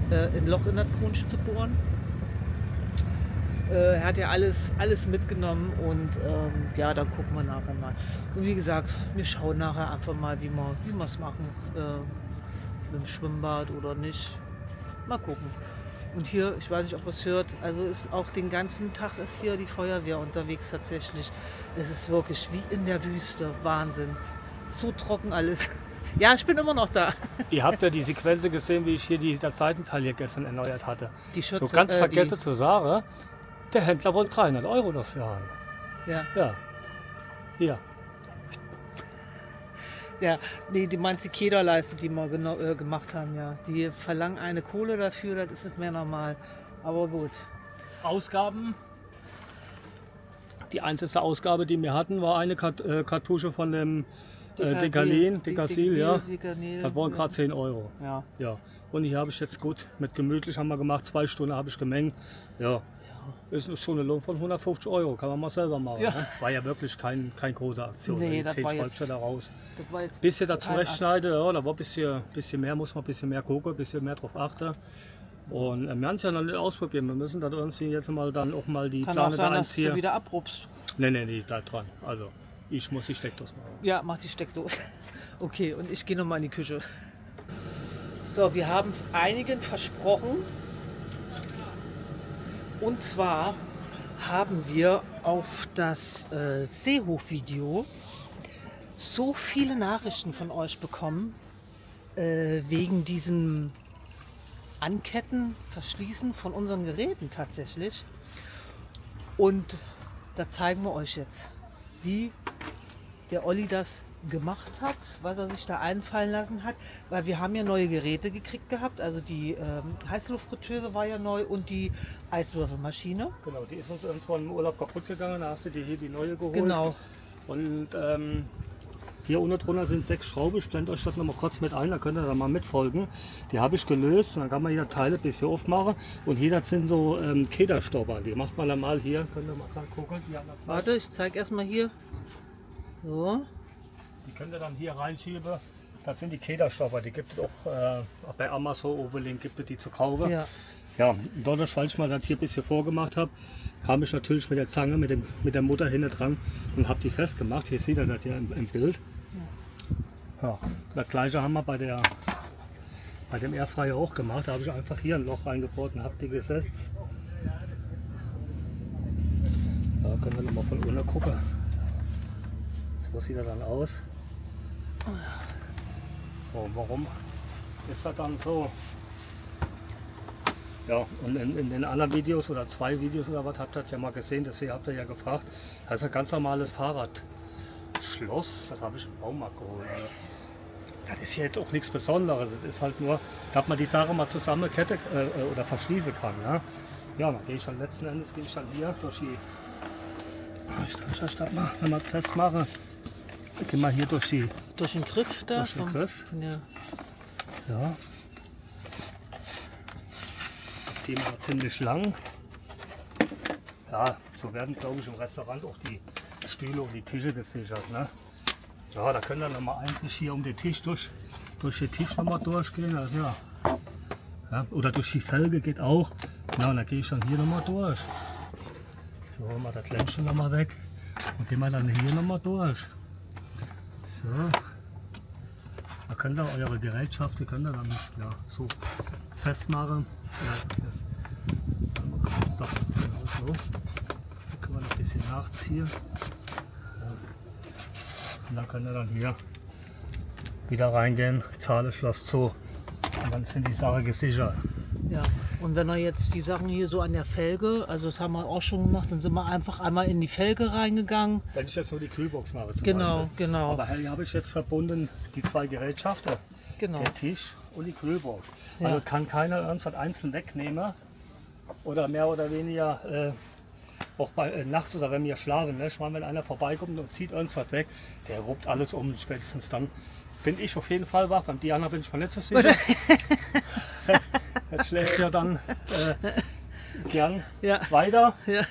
Speaker 1: ein Loch in das Tonchen zu bohren. Er hat ja alles mitgenommen und dann gucken wir nachher mal. Und wie gesagt, wir schauen nachher einfach mal, wie wir es machen. Mit dem Schwimmbad oder nicht. Mal gucken. Und hier, ich weiß nicht, ob ihr es hört, also ist auch den ganzen Tag ist hier die Feuerwehr unterwegs tatsächlich. Es ist wirklich wie in der Wüste. Wahnsinn. So trocken alles. Ja, ich bin immer noch da.
Speaker 2: Ihr habt ja die Sequenz gesehen, wie ich hier der Seitenteil hier gestern erneuert hatte.
Speaker 1: Die Schürze,
Speaker 2: so ganz vergessen zu sagen, der Händler wollte 300 € dafür haben.
Speaker 1: Ja.
Speaker 2: Ja. Hier.
Speaker 1: Ja, nee, die meinst die Kederleiste, die wir gemacht haben, ja. Die verlangen eine Kohle dafür, das ist nicht mehr normal. Aber gut.
Speaker 2: Ausgaben. Die einzige Ausgabe, die wir hatten, war eine Kartusche von dem Decasil, ja. Das waren gerade 10 €. Ja. Und hier habe ich jetzt gut, mit gemütlich haben wir gemacht, 2 Stunden habe ich gemengt. Ja. Ist schon eine Lohn von 150 €, kann man mal selber machen.
Speaker 1: Ja.
Speaker 2: Ne? War ja wirklich keine große Aktion.
Speaker 1: Nee,
Speaker 2: die 10 Schreibsteller raus.
Speaker 1: Jetzt
Speaker 2: Bisschen da zurechtschneiden, ja, da war ein bisschen mehr, muss man ein bisschen mehr gucken, ein bisschen mehr drauf achten. Und wir haben es ja noch nicht ausprobieren, wir müssen da irgendwie jetzt mal dann auch mal die
Speaker 1: Kann
Speaker 2: Plane
Speaker 1: auch sein,
Speaker 2: da
Speaker 1: dass du
Speaker 2: einziehen.
Speaker 1: wieder abrupst.
Speaker 2: Nee, da dran. Also, ich muss die Steckdose machen.
Speaker 1: Ja, mach die Steckdose. Okay, und ich gehe noch mal in die Küche. So, wir haben es einigen versprochen. Und zwar haben wir auf das Seehof-Video so viele Nachrichten von euch bekommen, wegen diesem Anketten, Verschließen von unseren Geräten tatsächlich. Und da zeigen wir euch jetzt, wie der Olli das gemacht hat, was er sich da einfallen lassen hat, weil wir haben ja neue Geräte gekriegt gehabt, also die Heißluftfritteuse war ja neu und die Eiswürfelmaschine.
Speaker 2: Genau, die ist uns irgendwann im Urlaub kaputt gegangen, da hast du dir hier die neue geholt.
Speaker 1: Genau.
Speaker 2: Und hier unten drunter sind 6 Schrauben, ich blende euch das noch mal kurz mit ein, da könnt ihr da mal mitfolgen. Die habe ich gelöst, dann kann man hier Teile ein bisschen aufmachen und hier das sind so Kederstopper, die macht man dann mal hier, könnt ihr mal gerade gucken.
Speaker 1: Warte, ich zeige erstmal hier. So.
Speaker 2: Die könnt ihr dann hier reinschieben. Das sind die Kederstopper, die gibt es auch bei Amazon, Oberlink gibt es die zu kaufen. Ja, dadurch, weil ich mal das hier ein bisschen vorgemacht habe, kam ich natürlich mit der Zange, mit der Mutter hinten dran und habe die festgemacht. Hier seht ihr das ja im Bild. Ja, das gleiche haben wir bei dem Airfryer auch gemacht. Da habe ich einfach hier ein Loch reingebohrt und habe die gesetzt. Da können wir nochmal von unten gucken. So sieht er dann aus. So, warum ist das dann so? Ja, und in den anderen Videos oder 2 Videos oder was habt ihr ja mal gesehen, das hier habt ihr ja gefragt. Das ist ein ganz normales Fahrradschloss, das habe ich im Baumarkt geholt. Also, das ist ja jetzt auch nichts Besonderes, es ist halt nur, dass man die Sache mal zusammen oder verschließen kann. Ja, dann gehe ich dann letzten Endes hier Ich drehe statt mal, wenn wir festmachen. Gehen wir hier durch den
Speaker 1: Griff da?
Speaker 2: Griff.
Speaker 1: Ja.
Speaker 2: So. Ziehen wir ziemlich lang. Ja, so werden, glaube ich, im Restaurant auch die Stühle und die Tische gesichert. Ne? Ja, da können wir noch mal eigentlich hier um den Tisch durch den Tisch noch mal durchgehen. Also, ja, oder durch die Felge geht auch. Ja, und dann gehe ich dann hier noch mal durch. So, holen wir das Lämpchen noch mal weg und gehen wir dann hier noch mal durch. So. Da könnt ihr eure Gerätschaften könnt ihr dann ja, so festmachen. Ja, dann kommt doch so. Da können wir noch ein bisschen nachziehen. Ja. Und dann könnt ihr dann hier wieder reingehen, Zahle, Schloss zu. Und dann sind die Sachen gesichert.
Speaker 1: Ja, und wenn wir jetzt die Sachen hier so an der Felge, also das haben wir auch schon gemacht, dann sind wir einfach einmal in die Felge reingegangen.
Speaker 2: Wenn ich jetzt nur die Kühlbox mache zum
Speaker 1: Genau,
Speaker 2: Beispiel.
Speaker 1: genau.
Speaker 2: Aber hier habe ich jetzt verbunden die zwei Gerätschaften,
Speaker 1: Genau.
Speaker 2: der Tisch und die Kühlbox.
Speaker 1: Ja.
Speaker 2: Also kann keiner irgendwas einzeln wegnehmen oder mehr oder weniger auch bei, nachts oder wenn wir schlafen. Ne? Ich meine, wenn einer vorbeikommt und zieht irgendwas weg, der ruppt alles um. Spätestens dann bin ich auf jeden Fall wach. Beim Diana bin ich mir nicht so sicher. Jetzt schläft er dann gern
Speaker 1: Ja.
Speaker 2: weiter,
Speaker 1: Ja.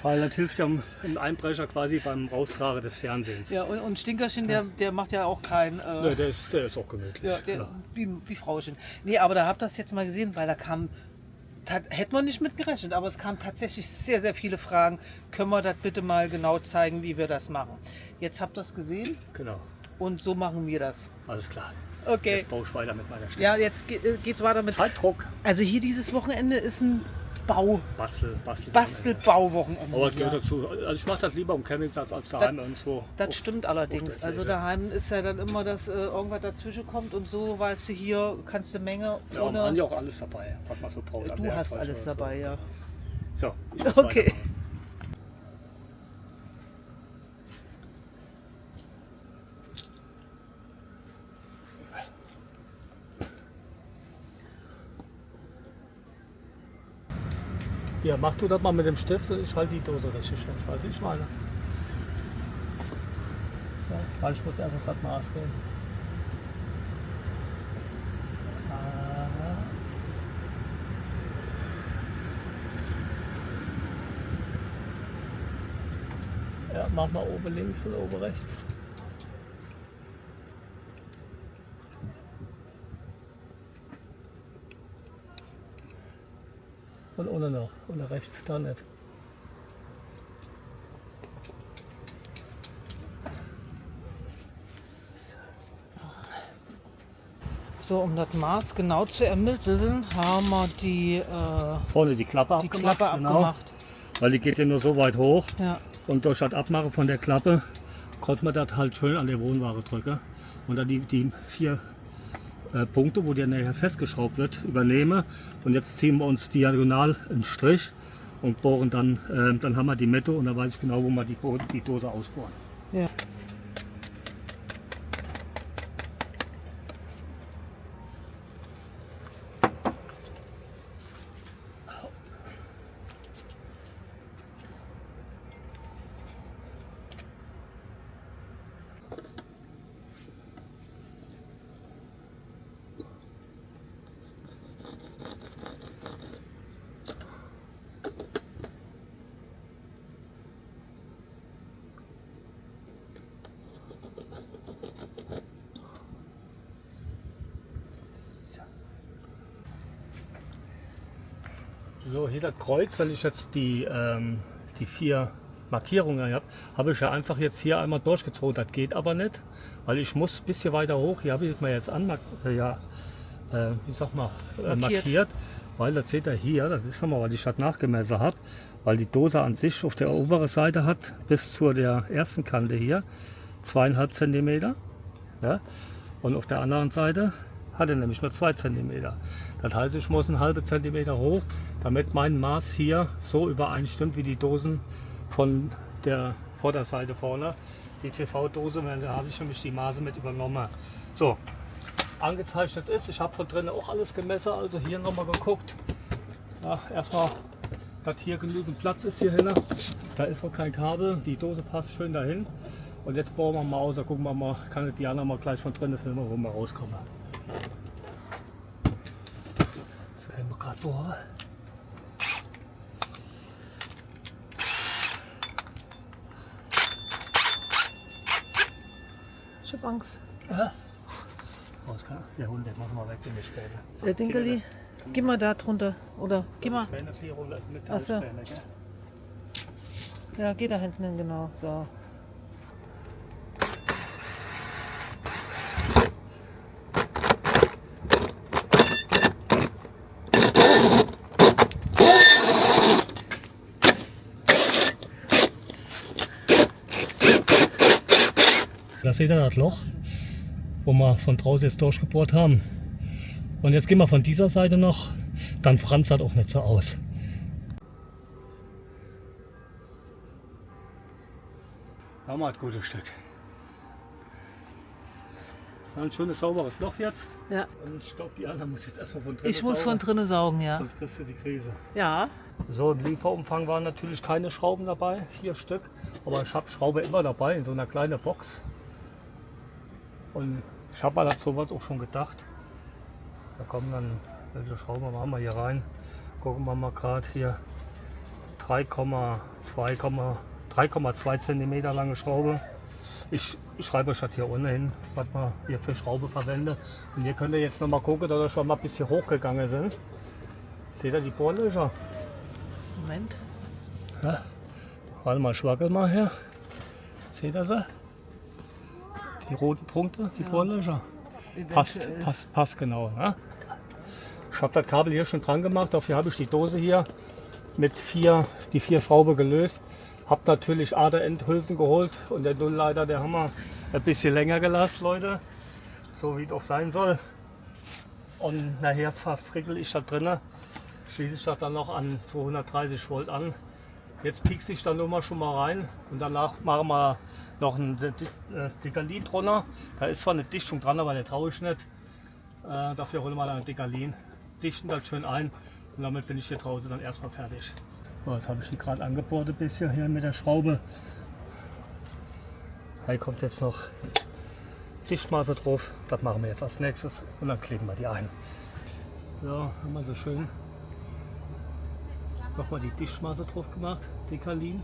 Speaker 2: weil das hilft ja im Einbrecher quasi beim Raustragen des Fernsehens.
Speaker 1: Ja, und Stinkerchen, der macht ja auch kein.
Speaker 2: Ne, der ist auch gemütlich.
Speaker 1: Ja,
Speaker 2: Ja.
Speaker 1: wie Frauchen. Nee, aber da habt ihr das jetzt mal gesehen, weil da kam. Hätten wir nicht mit gerechnet, aber es kamen tatsächlich sehr, sehr viele Fragen. Können wir das bitte mal genau zeigen, wie wir das machen? Jetzt habt ihr es gesehen
Speaker 2: Genau,
Speaker 1: und so machen wir das.
Speaker 2: alles klar.
Speaker 1: Okay.
Speaker 2: Jetzt baue ich weiter mit meiner Stimme.
Speaker 1: Ja, jetzt geht's weiter mit.
Speaker 2: Zeitdruck.
Speaker 1: Also hier dieses Wochenende ist ein
Speaker 2: Bastel.
Speaker 1: Bastelbauwochenende.
Speaker 2: Aber es
Speaker 1: hier.
Speaker 2: gehört dazu. Also ich mache das lieber am Campingplatz als daheim irgendwo.
Speaker 1: Das stimmt allerdings.
Speaker 2: der
Speaker 1: Also
Speaker 2: Fläche.
Speaker 1: daheim ist ja dann immer, dass irgendwas dazwischen kommt und so, weißt du, hier kannst du Menge
Speaker 2: Ja, und
Speaker 1: ohne.
Speaker 2: man ja auch alles dabei, was man so braucht. an
Speaker 1: Du hast
Speaker 2: Werkzeug
Speaker 1: alles
Speaker 2: oder so.
Speaker 1: dabei, ja.
Speaker 2: So, ich muss
Speaker 1: Okay.
Speaker 2: weitermachen. Ja, mach du das mal mit dem Stift und ich halte die Dose richtig fest. Also ich meine. So, weil ich muss erst auf das Maß gehen. Ja, mach mal oben links und oben rechts. Und ohne noch, ohne rechts, da nicht.
Speaker 1: So, um das Maß genau zu ermitteln, haben wir die
Speaker 2: Vorne die Klappe abgemacht.
Speaker 1: Klappe
Speaker 2: genau,
Speaker 1: abgemacht.
Speaker 2: weil die geht ja nur so weit hoch.
Speaker 1: Ja.
Speaker 2: Und durch das Abmachen von der Klappe konnte man das halt schön an der Wohnware drücken. Und dann die 4 Punkte, wo der nachher festgeschraubt wird, übernehmen. Und jetzt ziehen wir uns diagonal einen Strich und bohren dann, dann haben wir die Mitte und dann weiß ich genau, wo wir die Dose ausbohren.
Speaker 1: Ja.
Speaker 2: So, hier das Kreuz, wenn ich jetzt die 4 Markierungen habe, habe ich ja einfach jetzt hier einmal durchgezogen. Das geht aber nicht, weil ich muss ein bisschen weiter hoch. Hier habe ich mir jetzt markiert, weil das seht ihr hier, das ist nochmal, weil ich das nachgemessen habe, weil die Dose an sich auf der oberen Seite hat bis zu der ersten Kante hier 2,5 cm. Ja? Und auf der anderen Seite hat er nämlich nur 2 cm. Das heißt, ich muss einen halben Zentimeter hoch, damit mein Maß hier so übereinstimmt wie die Dosen von der Vorderseite vorne. Die TV-Dose, da habe ich nämlich die Maße mit übernommen. So, angezeichnet ist, ich habe von drinnen auch alles gemessen, also hier nochmal geguckt. Ja, erstmal, dass hier genügend Platz ist hier hinten. Da ist auch kein Kabel, die Dose passt schön dahin. Und jetzt bauen wir mal aus, da gucken wir mal, kann Diana mal gleich von drin, dass wir mal rauskommen. So, haben wir gerade vor.
Speaker 1: Ich hab Angst.
Speaker 2: Der Hund, der muss mal weg in die Späne.
Speaker 1: Der Dinkerli, geh mal da drunter. Oder geh mal.
Speaker 2: Späne, 400
Speaker 1: Ach so.
Speaker 2: Metallspäne, gell?
Speaker 1: Ja, geh da hinten hin, genau. So.
Speaker 2: Da seht ihr das Loch, wo wir von draußen jetzt durchgebohrt haben. Und jetzt gehen wir von dieser Seite noch, dann franzt das auch nicht so aus. Da haben wir ein gutes Stück. Ein schönes sauberes Loch jetzt.
Speaker 1: Ja.
Speaker 2: Und ich glaube, die anderen muss jetzt erstmal von drinnen
Speaker 1: Ich muss von
Speaker 2: saugen,
Speaker 1: drinnen saugen, ja.
Speaker 2: sonst kriegst du die Krise.
Speaker 1: Ja.
Speaker 2: So, im Lieferumfang waren natürlich keine Schrauben dabei, 4 Stück. Aber ich habe Schraube immer dabei in so einer kleinen Box. Und ich habe mal sowas auch schon gedacht. Da kommen dann, welche Schrauben machen wir hier rein? Gucken wir mal gerade hier. 3,2 cm lange Schraube. Ich schreibe euch das hier unten hin, was wir hier für Schraube verwenden. Und ihr könnt jetzt noch mal gucken, dass wir schon mal ein bisschen hochgegangen sind. Seht ihr die Bohrlöcher?
Speaker 1: Moment.
Speaker 2: Ja. Warte mal, schwackel mal her. Seht ihr sie? Die roten Punkte, die Bohrlöcher. Passt genau. Ne? Ich habe das Kabel hier schon dran gemacht, dafür habe ich die Dose hier mit die 4 Schrauben gelöst. Habe natürlich Aderendhülsen geholt und der Nullleiter, der haben wir ein bisschen länger gelassen, Leute. So wie es auch sein soll. Und nachher verfrickel ich da drinnen, schließe ich das dann noch an 230 Volt an. Jetzt piekse ich dann nur mal schon mal rein und danach machen wir noch ein Dickerlin drunter. Da ist zwar eine Dichtung dran, aber der traue ich nicht. Dafür holen wir dann ein Dickerlin, dichten das schön ein und damit bin ich hier draußen dann erstmal fertig. So, jetzt habe ich die gerade angebohrt ein bisschen hier mit der Schraube. Hier kommt jetzt noch Dichtmaße drauf. Das machen wir jetzt als nächstes und dann kleben wir die ein. Ja, haben wir so schön nochmal die Dichtmaße drauf gemacht, Dickerlin.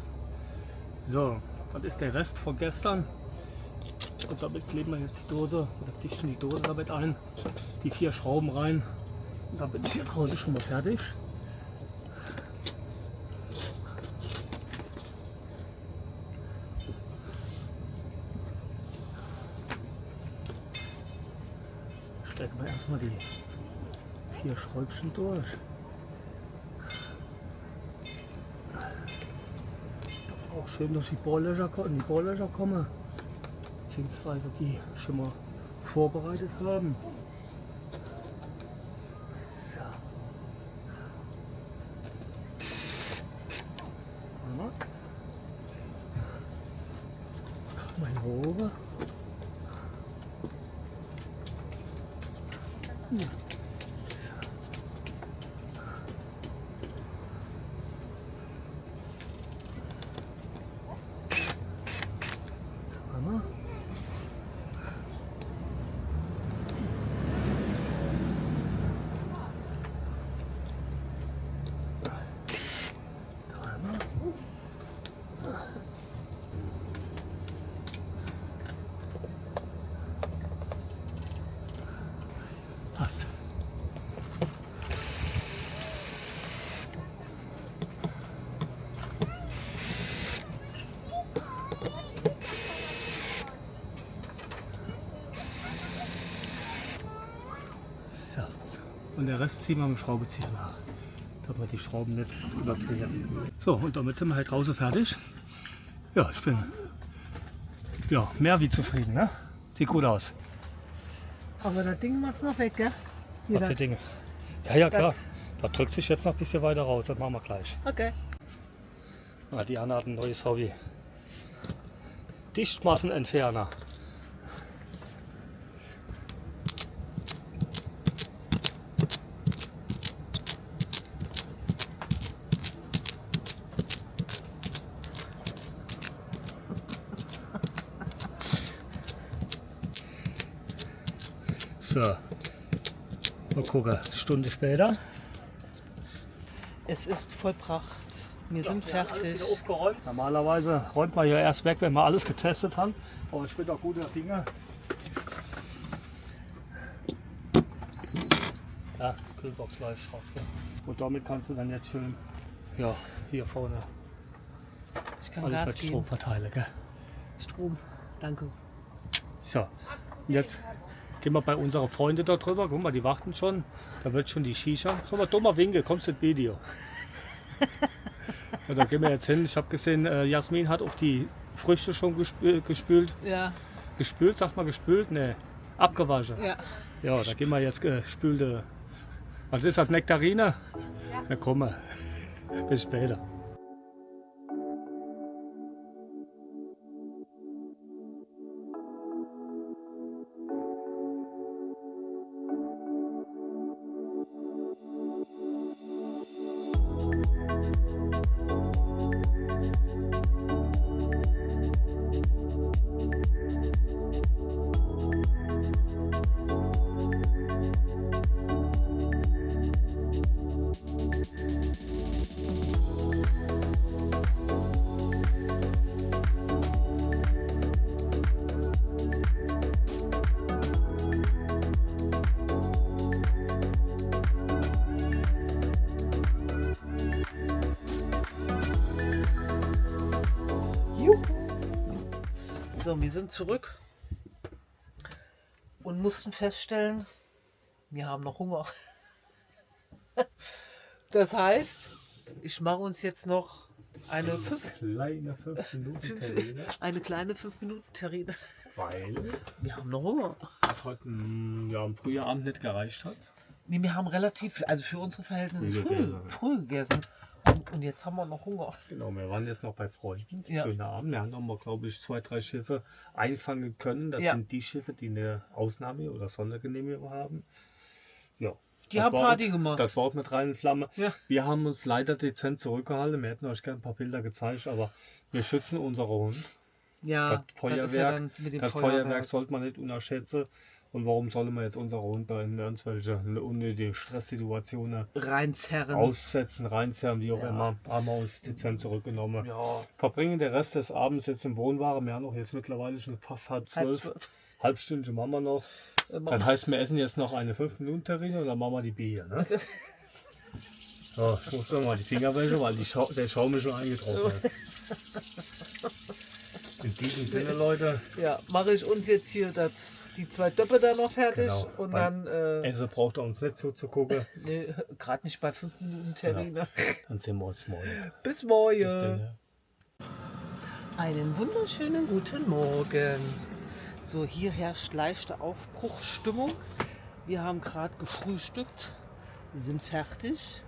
Speaker 2: So, das ist der Rest von gestern. Und damit kleben wir jetzt die Dose oder dichten die Dose damit ein. Die 4 Schrauben rein. Und dann bin ich hier draußen schon mal fertig. Stecken wir erstmal die 4 Schräubchen durch. Auch schön durch die Bohrlöcher kommen, beziehungsweise die schon mal vorbereitet haben. So. Ja. Gerade mal hier oben. Ja. Zweimal. Dreimal. Passt. So. Und der Rest ziehen wir mit dem Schraubenzieher nach, damit wir die Schrauben nicht überdrehen. So, und damit sind wir halt draußen fertig. Ja, ich bin mehr wie zufrieden. Ne? Sieht gut aus.
Speaker 1: Aber das Ding macht's noch weg, gell? Hier,
Speaker 2: Was für Dinge? Ja, klar. Da drückt sich jetzt noch ein bisschen weiter raus. Das machen wir gleich.
Speaker 1: Okay.
Speaker 2: Ah, Diana hat ein neues Hobby. Dichtmassenentferner. So, mal gucken, Stunde später.
Speaker 1: Es ist vollbracht. Wir sind
Speaker 2: Wir haben alles
Speaker 1: fertig.
Speaker 2: wieder aufgeräumt. Normalerweise räumt man ja erst weg, wenn wir alles getestet haben. Aber ich bin auch guter Dinge. Ja, Kühlbox läuft raus. Und damit kannst du dann jetzt schön, ja, hier vorne
Speaker 1: Ich kann
Speaker 2: alles
Speaker 1: Gas
Speaker 2: mit
Speaker 1: geben.
Speaker 2: Strom verteilen. Gell?
Speaker 1: Strom. Danke.
Speaker 2: So, und jetzt gehen wir bei unseren Freunden da drüber. Guck mal, die warten schon. Da wird schon die Shisha. Guck mal, dummer Winkel, kommst ins Video. Ja, da gehen wir jetzt hin. Ich habe gesehen, Jasmin hat auch die Früchte schon gespült.
Speaker 1: Ja,
Speaker 2: Gespült, sagt man gespült? Ne, abgewaschen.
Speaker 1: ja.
Speaker 2: Ja, da gehen wir jetzt gespülte. Was ist das, Nektarine? Ja. Na komm mal. Bis später.
Speaker 1: So, wir sind zurück und mussten feststellen, wir haben noch Hunger. Das heißt, ich mache uns jetzt noch eine
Speaker 2: Kleine 5 Minuten Terrine,
Speaker 1: eine kleine 5-Minuten-Terrine.
Speaker 2: weil
Speaker 1: Wir haben noch Hunger.
Speaker 2: das heute ja, am frühen Abend nicht gereicht hat.
Speaker 1: Nee, wir haben relativ, also für unsere Verhältnisse
Speaker 2: Früh
Speaker 1: früh,
Speaker 2: gegessen.
Speaker 1: früh gegessen. Und jetzt haben wir noch Hunger.
Speaker 2: Genau, wir waren jetzt noch bei Freunden.
Speaker 1: Ja.
Speaker 2: Schöner Abend. Wir haben noch mal, glaube ich, 2, 3 Schiffe einfangen können. Das
Speaker 1: Ja.
Speaker 2: sind die Schiffe, die eine Ausnahme- oder Sondergenehmigung haben. Ja.
Speaker 1: Die
Speaker 2: Das
Speaker 1: haben
Speaker 2: war
Speaker 1: Party
Speaker 2: auch-
Speaker 1: gemacht.
Speaker 2: Das war auch mit reinen Flamme.
Speaker 1: Ja.
Speaker 2: Wir haben uns leider dezent zurückgehalten. Wir hätten euch gerne ein paar Bilder gezeigt, aber wir schützen unsere Hunde.
Speaker 1: Ja,
Speaker 2: Das Feuerwerk,
Speaker 1: dann mit dem
Speaker 2: das Feuerwerk sollte man nicht unterschätzen. Und warum sollen wir jetzt unsere Hunde in irgendwelche unnötige Stresssituationen
Speaker 1: reinzerren.
Speaker 2: aussetzen, reinzerren, wie auch
Speaker 1: Ja.
Speaker 2: immer, haben wir uns dezent zurückgenommen.
Speaker 1: Ja,
Speaker 2: Verbringen den Rest des Abends jetzt im Wohnwagen. Wir haben auch jetzt mittlerweile schon fast halb 12. Halbstündchen machen wir noch. Das heißt, wir essen jetzt noch eine 5-Minuten-Terrine und dann machen wir die Bier. Ne? So, ich muss doch mal die Finger wäschen, weil der Schaum ist schon eingetrocknet. In diesem Sinne, Leute,
Speaker 1: Ja, mache ich uns jetzt hier die 2 Döppe da noch fertig
Speaker 2: Genau.
Speaker 1: und
Speaker 2: Beim
Speaker 1: dann,
Speaker 2: Essen braucht er uns nicht zuzugucken.
Speaker 1: nee, gerade nicht bei 5 Minuten Terrine.
Speaker 2: Dann sehen wir uns morgen.
Speaker 1: Bis
Speaker 2: Bis
Speaker 1: morgen.
Speaker 2: dann, ja.
Speaker 1: Einen wunderschönen guten Morgen. So, hier herrscht leichte Aufbruchsstimmung. Wir haben gerade gefrühstückt, wir sind fertig.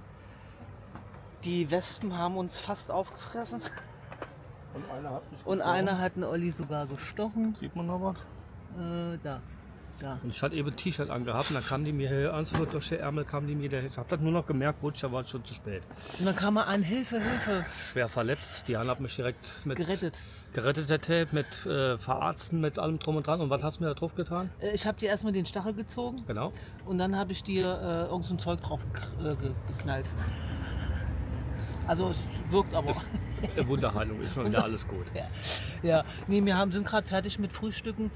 Speaker 1: Die Wespen haben uns fast aufgefressen
Speaker 2: Und einer hat mich
Speaker 1: und
Speaker 2: gestochen.
Speaker 1: einer hat einen Olli sogar gestochen.
Speaker 2: Sieht man noch was?
Speaker 1: Da.
Speaker 2: Und ich hatte eben ein T-Shirt angehabt und dann kam die mir hier an, so durch den Ärmel kam die mir daher. Ich habe das nur noch gemerkt, Butch, da war es schon zu spät.
Speaker 1: Und dann kam er an, Hilfe, Hilfe,
Speaker 2: Schwer verletzt. Diana hat mich direkt mit
Speaker 1: gerettet.
Speaker 2: geretteter Tape, mit Verarzten, mit allem drum und dran. Und was hast du mir da drauf getan?
Speaker 1: Ich habe dir erstmal den Stachel gezogen
Speaker 2: Genau.
Speaker 1: und dann habe ich dir irgend so ein Zeug drauf geknallt. Also es wirkt aber.
Speaker 2: Wunderheilung, ist schon wieder alles gut.
Speaker 1: Ja, nee, sind gerade fertig mit Frühstücken.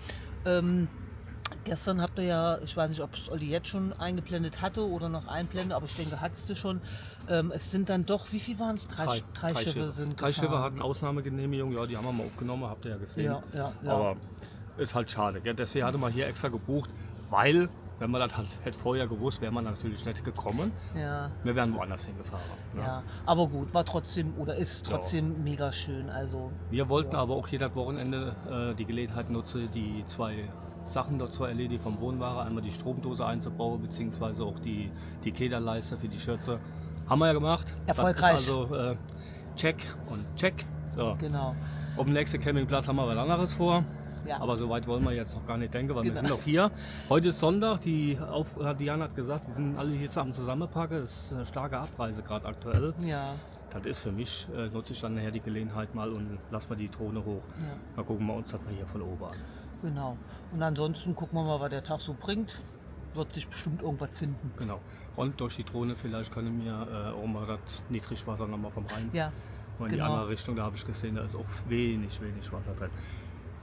Speaker 1: Gestern habt ihr ja, ich weiß nicht, ob es Olli jetzt schon eingeblendet hatte oder noch einblendet, aber ich denke, hattest du schon. Es sind dann doch, wie viel waren es? Drei Schiffe sind
Speaker 2: Drei Schiffe
Speaker 1: gefahren.
Speaker 2: hatten Ausnahmegenehmigung, ja, die haben wir mal aufgenommen, habt ihr ja gesehen.
Speaker 1: Ja.
Speaker 2: Aber ist halt schade. Gell? Deswegen hatte man hier extra gebucht, weil, wenn man das halt hätte vorher gewusst, wäre man natürlich nicht gekommen.
Speaker 1: Ja,
Speaker 2: Wir wären woanders hingefahren. Ne?
Speaker 1: ja, aber gut, war trotzdem oder ist trotzdem mega schön. Also
Speaker 2: Wir wollten aber auch jedes Wochenende die Gelegenheit nutzen, die 2 Sachen dort zu erledigen vom Wohnware. Einmal die Stromdose einzubauen, beziehungsweise auch die Kederleiste für die Schürze. Haben wir ja gemacht.
Speaker 1: Erfolgreich.
Speaker 2: Das ist also check und check. So.
Speaker 1: genau.
Speaker 2: Auf dem nächsten Campingplatz haben wir was anderes vor.
Speaker 1: Ja.
Speaker 2: Aber so weit wollen wir jetzt noch gar nicht denken, weil wir
Speaker 1: Genau.
Speaker 2: sind auch hier. Heute ist Sonntag, Diana hat gesagt, die sind alle hier zusammen zusammenpacken. Das ist eine starke Abreise gerade aktuell.
Speaker 1: Ja,
Speaker 2: Das ist für mich, nutze ich dann nachher die Gelegenheit mal und lass mal die Drohne hoch.
Speaker 1: ja,
Speaker 2: Mal gucken wir uns das mal hier von oben an.
Speaker 1: genau. Und ansonsten gucken wir mal, was der Tag so bringt. wird sich bestimmt irgendwas finden.
Speaker 2: Genau. Und durch die Drohne vielleicht können wir auch mal das Niedrigwasser nochmal vom Rhein.
Speaker 1: Ja,
Speaker 2: Und in die
Speaker 1: genau.
Speaker 2: andere Richtung, da habe ich gesehen, da ist auch wenig Wasser drin.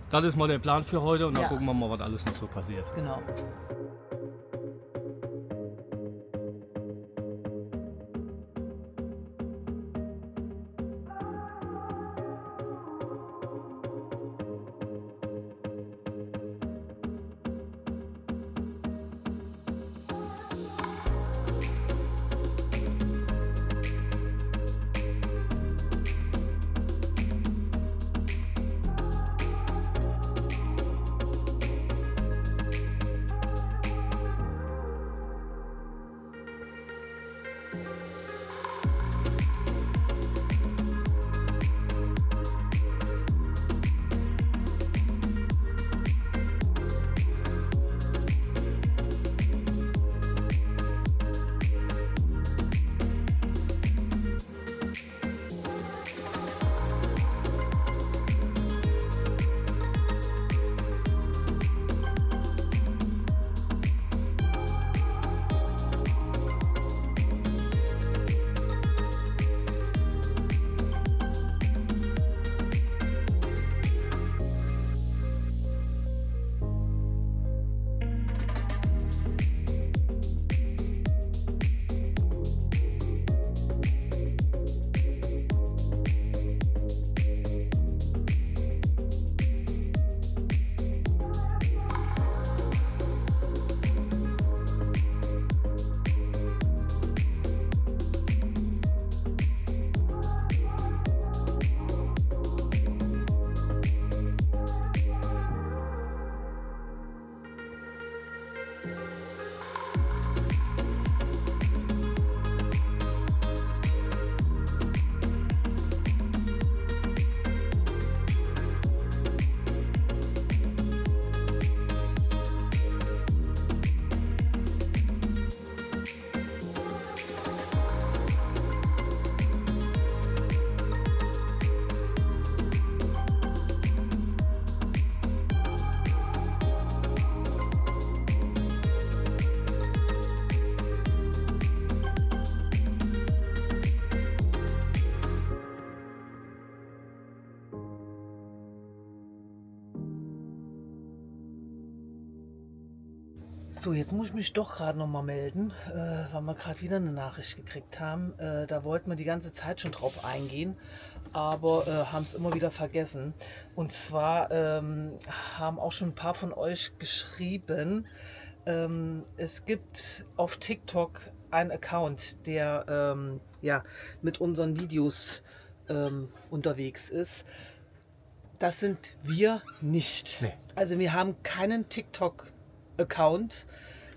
Speaker 2: Das ist mal der Plan für heute und dann
Speaker 1: Ja.
Speaker 2: gucken wir mal, was alles noch so passiert.
Speaker 1: Genau. So, jetzt muss ich mich doch gerade noch mal melden, weil wir gerade wieder eine Nachricht gekriegt haben. Da wollten wir die ganze Zeit schon drauf eingehen, aber haben es immer wieder vergessen. Und zwar haben auch schon ein paar von euch geschrieben, es gibt auf TikTok einen Account, der ja, mit unseren Videos unterwegs ist. Das sind wir nicht.
Speaker 2: Nee.
Speaker 1: Also wir haben keinen TikTok-Account,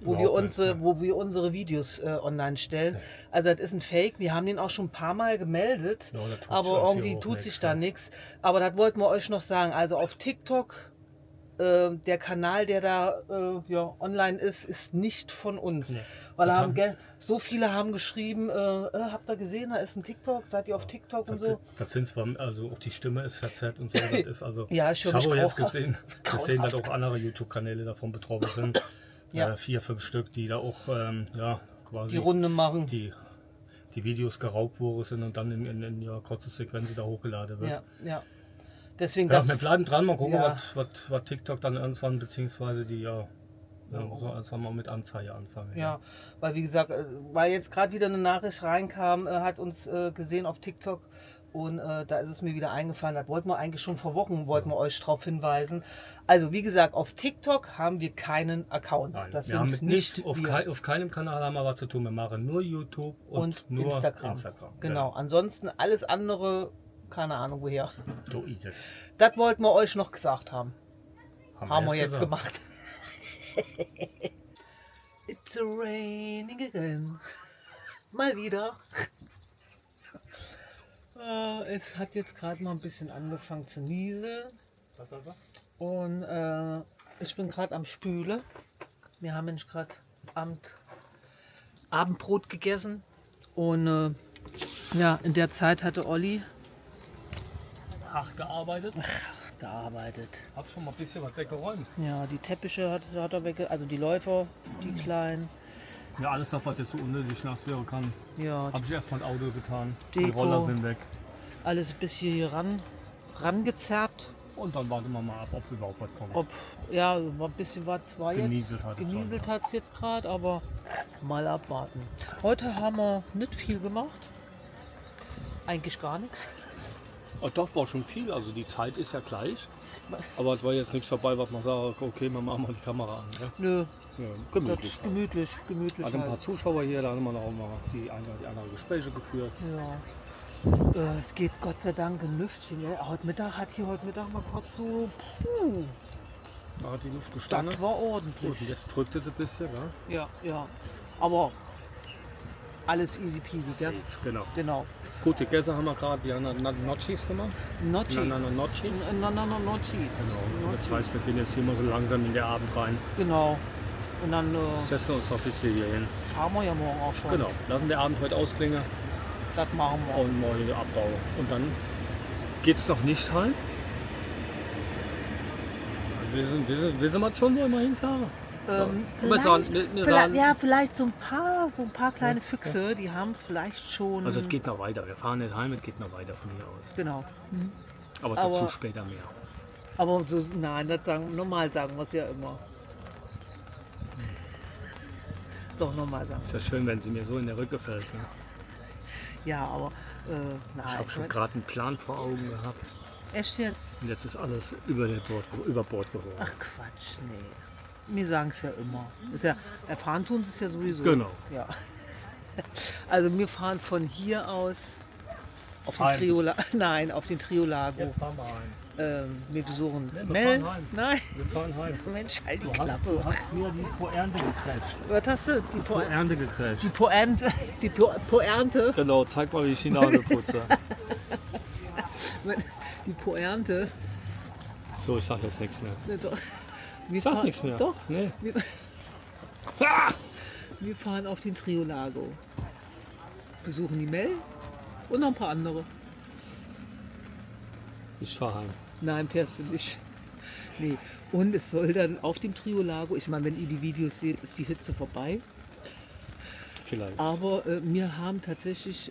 Speaker 1: wo
Speaker 2: Überhaupt
Speaker 1: wir unsere Videos online stellen.
Speaker 2: Nee.
Speaker 1: Also das ist ein Fake. Wir haben den auch schon ein paar Mal gemeldet,
Speaker 2: Ja, da tut sich
Speaker 1: aber
Speaker 2: auch
Speaker 1: irgendwie
Speaker 2: hier auch
Speaker 1: tut
Speaker 2: nichts,
Speaker 1: sich da
Speaker 2: ja.
Speaker 1: nichts. Aber das wollten wir euch noch sagen. Also auf TikTok, der Kanal, der da ja, online ist, ist nicht von uns.
Speaker 2: Nee.
Speaker 1: Weil
Speaker 2: Das
Speaker 1: haben,
Speaker 2: haben-
Speaker 1: so viele haben geschrieben, habt ihr gesehen, da ist ein TikTok, seid ihr auf TikTok und so.
Speaker 2: Das sind zwar, also auch die Stimme ist verzerrt und so. Das ist also,
Speaker 1: Ja, ich höre mich
Speaker 2: habe jetzt
Speaker 1: grauenhaft.
Speaker 2: gesehen, dass auch andere YouTube-Kanäle davon betroffen sind.
Speaker 1: Ja.
Speaker 2: 4, 5 Stück, die da auch ja, quasi
Speaker 1: Die Runde machen.
Speaker 2: die Videos geraubt worden sind und dann in ja, kurze Sequenzen da hochgeladen wird.
Speaker 1: Ja, ja. Deswegen
Speaker 2: Ja,
Speaker 1: das.
Speaker 2: wir bleiben dran, mal gucken,
Speaker 1: Ja.
Speaker 2: was TikTok dann irgendwann, beziehungsweise die ja so, sagen wir, mit Anzeige anfangen.
Speaker 1: Ja, weil wie gesagt, weil jetzt gerade wieder eine Nachricht reinkam, hat uns gesehen auf TikTok und da ist es mir wieder eingefallen, das wollten wir eigentlich schon vor Wochen, wollten wir euch darauf hinweisen. Also wie gesagt, auf TikTok haben wir keinen Account.
Speaker 2: Nein,
Speaker 1: Das
Speaker 2: wir haben
Speaker 1: sind
Speaker 2: mit
Speaker 1: nicht
Speaker 2: auf,
Speaker 1: wir.
Speaker 2: auf keinem Kanal haben wir was zu tun. Wir machen nur YouTube
Speaker 1: Und
Speaker 2: nur
Speaker 1: Instagram. Genau, ansonsten alles andere, keine Ahnung woher.
Speaker 2: So ist es.
Speaker 1: Das wollten wir euch noch gesagt haben. Haben wir
Speaker 2: erst
Speaker 1: jetzt
Speaker 2: gesagt.
Speaker 1: gemacht. It's raining again. Mal wieder. Es hat jetzt gerade mal ein bisschen angefangen zu nieseln. Und ich bin gerade am Spüle. Wir haben nämlich gerade Abendbrot gegessen. Und ja, in der Zeit hatte Olli
Speaker 2: Hart gearbeitet.
Speaker 1: gearbeitet.
Speaker 2: Hab schon mal ein bisschen was weggeräumt.
Speaker 1: Ja, die Teppiche hat er weg, also die Läufer, die kleinen.
Speaker 2: Ja, alles das, was jetzt so unnötig nass wäre kann,
Speaker 1: Ja,
Speaker 2: habe ich erstmal ein Auto getan. Die
Speaker 1: Deko.
Speaker 2: Roller sind weg.
Speaker 1: alles bis hier rangezerrt.
Speaker 2: Und dann warten wir mal ab, ob überhaupt was kommt.
Speaker 1: Ob, ja, war ein bisschen was war
Speaker 2: Genieselt hat
Speaker 1: jetzt.
Speaker 2: es schon,
Speaker 1: Genieselt
Speaker 2: ja.
Speaker 1: hat es jetzt gerade, aber mal abwarten. Heute haben wir nicht viel gemacht. Eigentlich gar nichts.
Speaker 2: Oh, doch, war schon viel. Also die Zeit ist ja gleich. Aber es war jetzt nichts dabei, was man sagt, okay, wir machen mal die Kamera an. Ja?
Speaker 1: Nö,
Speaker 2: Ja,
Speaker 1: das
Speaker 2: gemütlich.
Speaker 1: ist gemütlich, gemütlich.
Speaker 2: Hatte ein paar
Speaker 1: Halt.
Speaker 2: Zuschauer hier, da haben wir noch mal die anderen Gespräche geführt.
Speaker 1: Ja. Es geht Gott sei Dank ein Lüftchen. Ja. Heute Mittag mal kurz so.
Speaker 2: Da hat die Luft gestanden.
Speaker 1: Das war
Speaker 2: Gut,
Speaker 1: ordentlich.
Speaker 2: und jetzt drückt es ein bisschen, ja?
Speaker 1: Ja, ja. Aber alles easy peasy, gell?
Speaker 2: Genau.
Speaker 1: Genau.
Speaker 2: Gut, die Gäste haben wir gerade, die haben Notchis gemacht.
Speaker 1: Nocci.
Speaker 2: Notchis.
Speaker 1: Nocci.
Speaker 2: Genau. Und das heißt, wir gehen jetzt hier mal so langsam in den Abend rein.
Speaker 1: Genau. Und dann
Speaker 2: Setzen wir uns noch ein bisschen hier hin.
Speaker 1: schauen wir ja morgen auch schon.
Speaker 2: Genau. Lassen den Abend heute ausklingen
Speaker 1: Das machen wir.
Speaker 2: und morgen den Abbau. Und dann geht's noch nicht heim. Wissen wir schon, wo wir hinfahren? Wir sagen,
Speaker 1: ja, vielleicht so ein paar kleine Füchse, die haben es vielleicht schon.
Speaker 2: also es geht noch weiter. Wir fahren nicht heim, es geht noch weiter von hier aus.
Speaker 1: Genau.
Speaker 2: Aber
Speaker 1: Aber-
Speaker 2: dazu später mehr.
Speaker 1: Aber so, nein, normal sagen wir es ja immer. Doch, normal sagen.
Speaker 2: Ist ja schön, wenn sie mir so in der Rücke fällt. Ne?
Speaker 1: Ja, aber
Speaker 2: Ich
Speaker 1: nein.
Speaker 2: habe schon gerade einen Plan vor Augen gehabt.
Speaker 1: Echt jetzt?
Speaker 2: Und jetzt ist alles über Bord gehoben.
Speaker 1: Ach Quatsch, nee. Wir sagen es ja immer. Ist ja, erfahren tun sie es ja sowieso.
Speaker 2: Genau.
Speaker 1: Ja. Also wir fahren von hier aus auf den
Speaker 2: Heim.
Speaker 1: Nein, auf den Triolago.
Speaker 2: Jetzt fahren wir rein.
Speaker 1: Wir besuchen
Speaker 2: wir
Speaker 1: Mel.
Speaker 2: fahren heim.
Speaker 1: Nein,
Speaker 2: Wir fahren heim.
Speaker 1: Mensch, halt die
Speaker 2: Du
Speaker 1: Klappe.
Speaker 2: hast mir die Poernte gecrasht.
Speaker 1: Was hast du?
Speaker 2: Poernte gecrasht.
Speaker 1: Die Pointe. Die Pointe.
Speaker 2: Genau, zeig mal, wie ich die Nase putze.
Speaker 1: Die Pointe.
Speaker 2: So, ich sag jetzt nichts mehr.
Speaker 1: Ne, doch. Wir
Speaker 2: Ich sag
Speaker 1: fahren-
Speaker 2: nichts mehr.
Speaker 1: Doch.
Speaker 2: Nee.
Speaker 1: Wir,
Speaker 2: Ah!
Speaker 1: wir fahren auf den Triolago. Besuchen die Mel und noch ein paar andere.
Speaker 2: Ich fahr heim.
Speaker 1: Nein, fährst du nicht. Nee. Und es soll dann auf dem Triolago, ich meine, wenn ihr die Videos seht, ist die Hitze vorbei.
Speaker 2: Vielleicht.
Speaker 1: Aber wir haben tatsächlich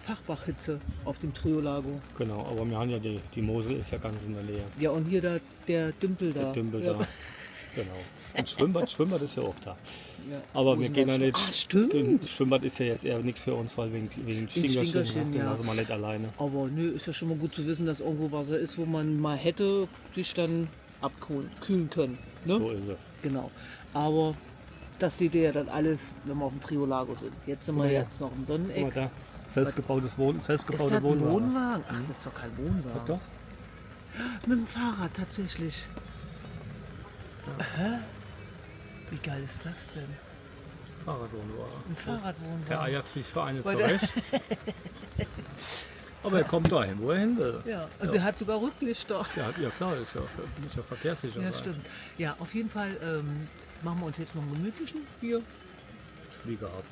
Speaker 1: Fachbachhitze auf dem Triolago.
Speaker 2: Genau, aber wir haben ja die Mosel ist ja ganz in der Nähe.
Speaker 1: Ja, und hier der Dümpel da.
Speaker 2: Der Dümpel
Speaker 1: ja.
Speaker 2: da. Genau. Und Schwimmbad ist ja auch da.
Speaker 1: Ja.
Speaker 2: Aber
Speaker 1: Wo
Speaker 2: wir
Speaker 1: sind
Speaker 2: gehen ja
Speaker 1: wir?
Speaker 2: nicht.
Speaker 1: Ah, stimmt.
Speaker 2: Schwimmbad ist ja jetzt eher nichts für uns, weil wegen Stinkerchen,
Speaker 1: Stinkerchen,
Speaker 2: den
Speaker 1: ja.
Speaker 2: lassen wir nicht alleine.
Speaker 1: Aber nö, ist ja schon mal gut zu wissen, dass irgendwo Wasser ist, wo man mal hätte sich dann abkühlen können. Ne?
Speaker 2: So ist es.
Speaker 1: Genau. Aber das seht ihr ja dann alles, wenn wir auf dem Triolago sind. Jetzt sind wir
Speaker 2: Ja.
Speaker 1: jetzt noch im
Speaker 2: Guck mal
Speaker 1: Sonneneck.
Speaker 2: da. Selbstgebaute
Speaker 1: Ist das ein
Speaker 2: Wohnwagen.
Speaker 1: Wohnwagen? Ach, das ist doch kein Wohnwagen.
Speaker 2: Doch.
Speaker 1: Mit dem Fahrrad tatsächlich. Hä? Wie geil ist das denn?
Speaker 2: Fahrradwohnwagen.
Speaker 1: Ein Fahrradwohnwagen.
Speaker 2: Der eiert sich für eine
Speaker 1: Weil der-
Speaker 2: zurecht. Aber er kommt dahin, wo er hin will.
Speaker 1: Ja, und der hat sogar Rücklichter.
Speaker 2: Ja klar, ist ja, muss ja verkehrssicher
Speaker 1: Ja,
Speaker 2: sein.
Speaker 1: stimmt. Ja, auf jeden Fall machen wir uns jetzt noch einen gemütlichen hier.
Speaker 2: Wie gehabt.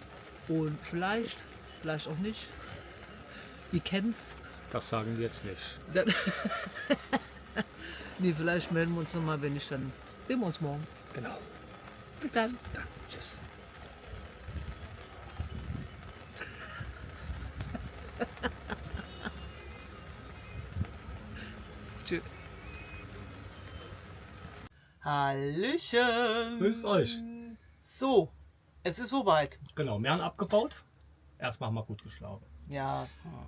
Speaker 1: Und vielleicht auch nicht. Ihr kennt's.
Speaker 2: Das sagen wir jetzt nicht.
Speaker 1: Dann nee, vielleicht melden wir uns nochmal, wenn nicht, dann sehen wir uns morgen.
Speaker 2: Genau.
Speaker 1: Bis dann.
Speaker 2: Dann tschüss.
Speaker 1: Tschüss. Hallöchen.
Speaker 2: Grüßt euch.
Speaker 1: So, es ist soweit.
Speaker 2: Genau, wir haben abgebaut. Erstmal haben wir gut geschlafen.
Speaker 1: Ja,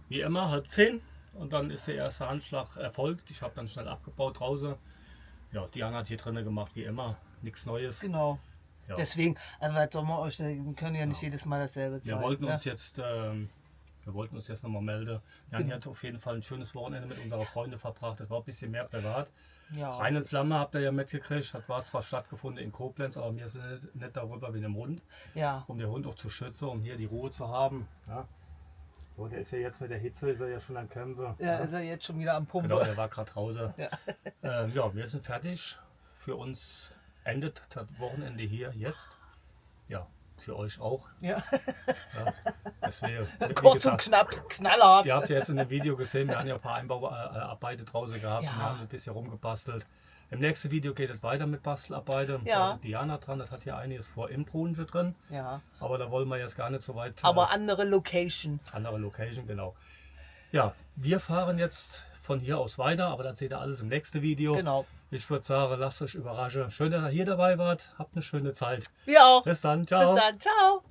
Speaker 2: Wie immer, 9:30. Und dann ist der erste Handschlag erfolgt. Ich habe dann schnell abgebaut draußen. Ja, Diana hat hier drinnen gemacht, wie immer. Nichts Neues.
Speaker 1: genau.
Speaker 2: Ja.
Speaker 1: Deswegen, was soll man euch, wir können ja nicht jedes Mal dasselbe zeigen.
Speaker 2: Wir wollten
Speaker 1: ne?
Speaker 2: uns jetzt nochmal melden. Wir haben hier auf jeden Fall ein schönes Wochenende mit unseren Freunden verbracht. Das war ein bisschen mehr privat.
Speaker 1: Ja.
Speaker 2: Rein in Flamme habt ihr ja mitgekriegt. Das war zwar stattgefunden in Koblenz, aber wir sind nicht darüber wie dem Hund,
Speaker 1: Ja,
Speaker 2: um den Hund auch zu schützen, um hier die Ruhe zu haben. Ja. So, der ist ja jetzt mit der Hitze, ist er ja schon am Kämpfen.
Speaker 1: ja, ist er jetzt schon wieder am Pumpen.
Speaker 2: Genau, der war gerade draußen.
Speaker 1: Ja.
Speaker 2: Ja, wir sind fertig. Für uns endet das Wochenende hier jetzt. Ja, für euch auch.
Speaker 1: Ja.
Speaker 2: Ja, deswegen, wie
Speaker 1: Kurz und
Speaker 2: gesagt,
Speaker 1: knapp, knallhart.
Speaker 2: ihr habt ja jetzt in dem Video gesehen, wir haben ja ein paar Einbauarbeiten draußen gehabt.
Speaker 1: Ja.
Speaker 2: Wir haben ein bisschen rumgebastelt. Im nächsten Video geht es weiter mit Bastelarbeiten.
Speaker 1: Ja.
Speaker 2: Da ist Diana dran, das hat ja einiges vor im Brunnen drin.
Speaker 1: Ja.
Speaker 2: Aber da wollen wir jetzt gar nicht so weit.
Speaker 1: Aber andere Location.
Speaker 2: Andere Location, genau. Ja, wir fahren jetzt von hier aus weiter, aber das seht ihr alles im nächsten Video.
Speaker 1: Genau.
Speaker 2: Ich würde sagen, lasst euch überraschen. Schön, dass ihr hier dabei wart. Habt eine schöne Zeit.
Speaker 1: Wir auch.
Speaker 2: Bis dann, ciao.
Speaker 1: Bis dann. Ciao.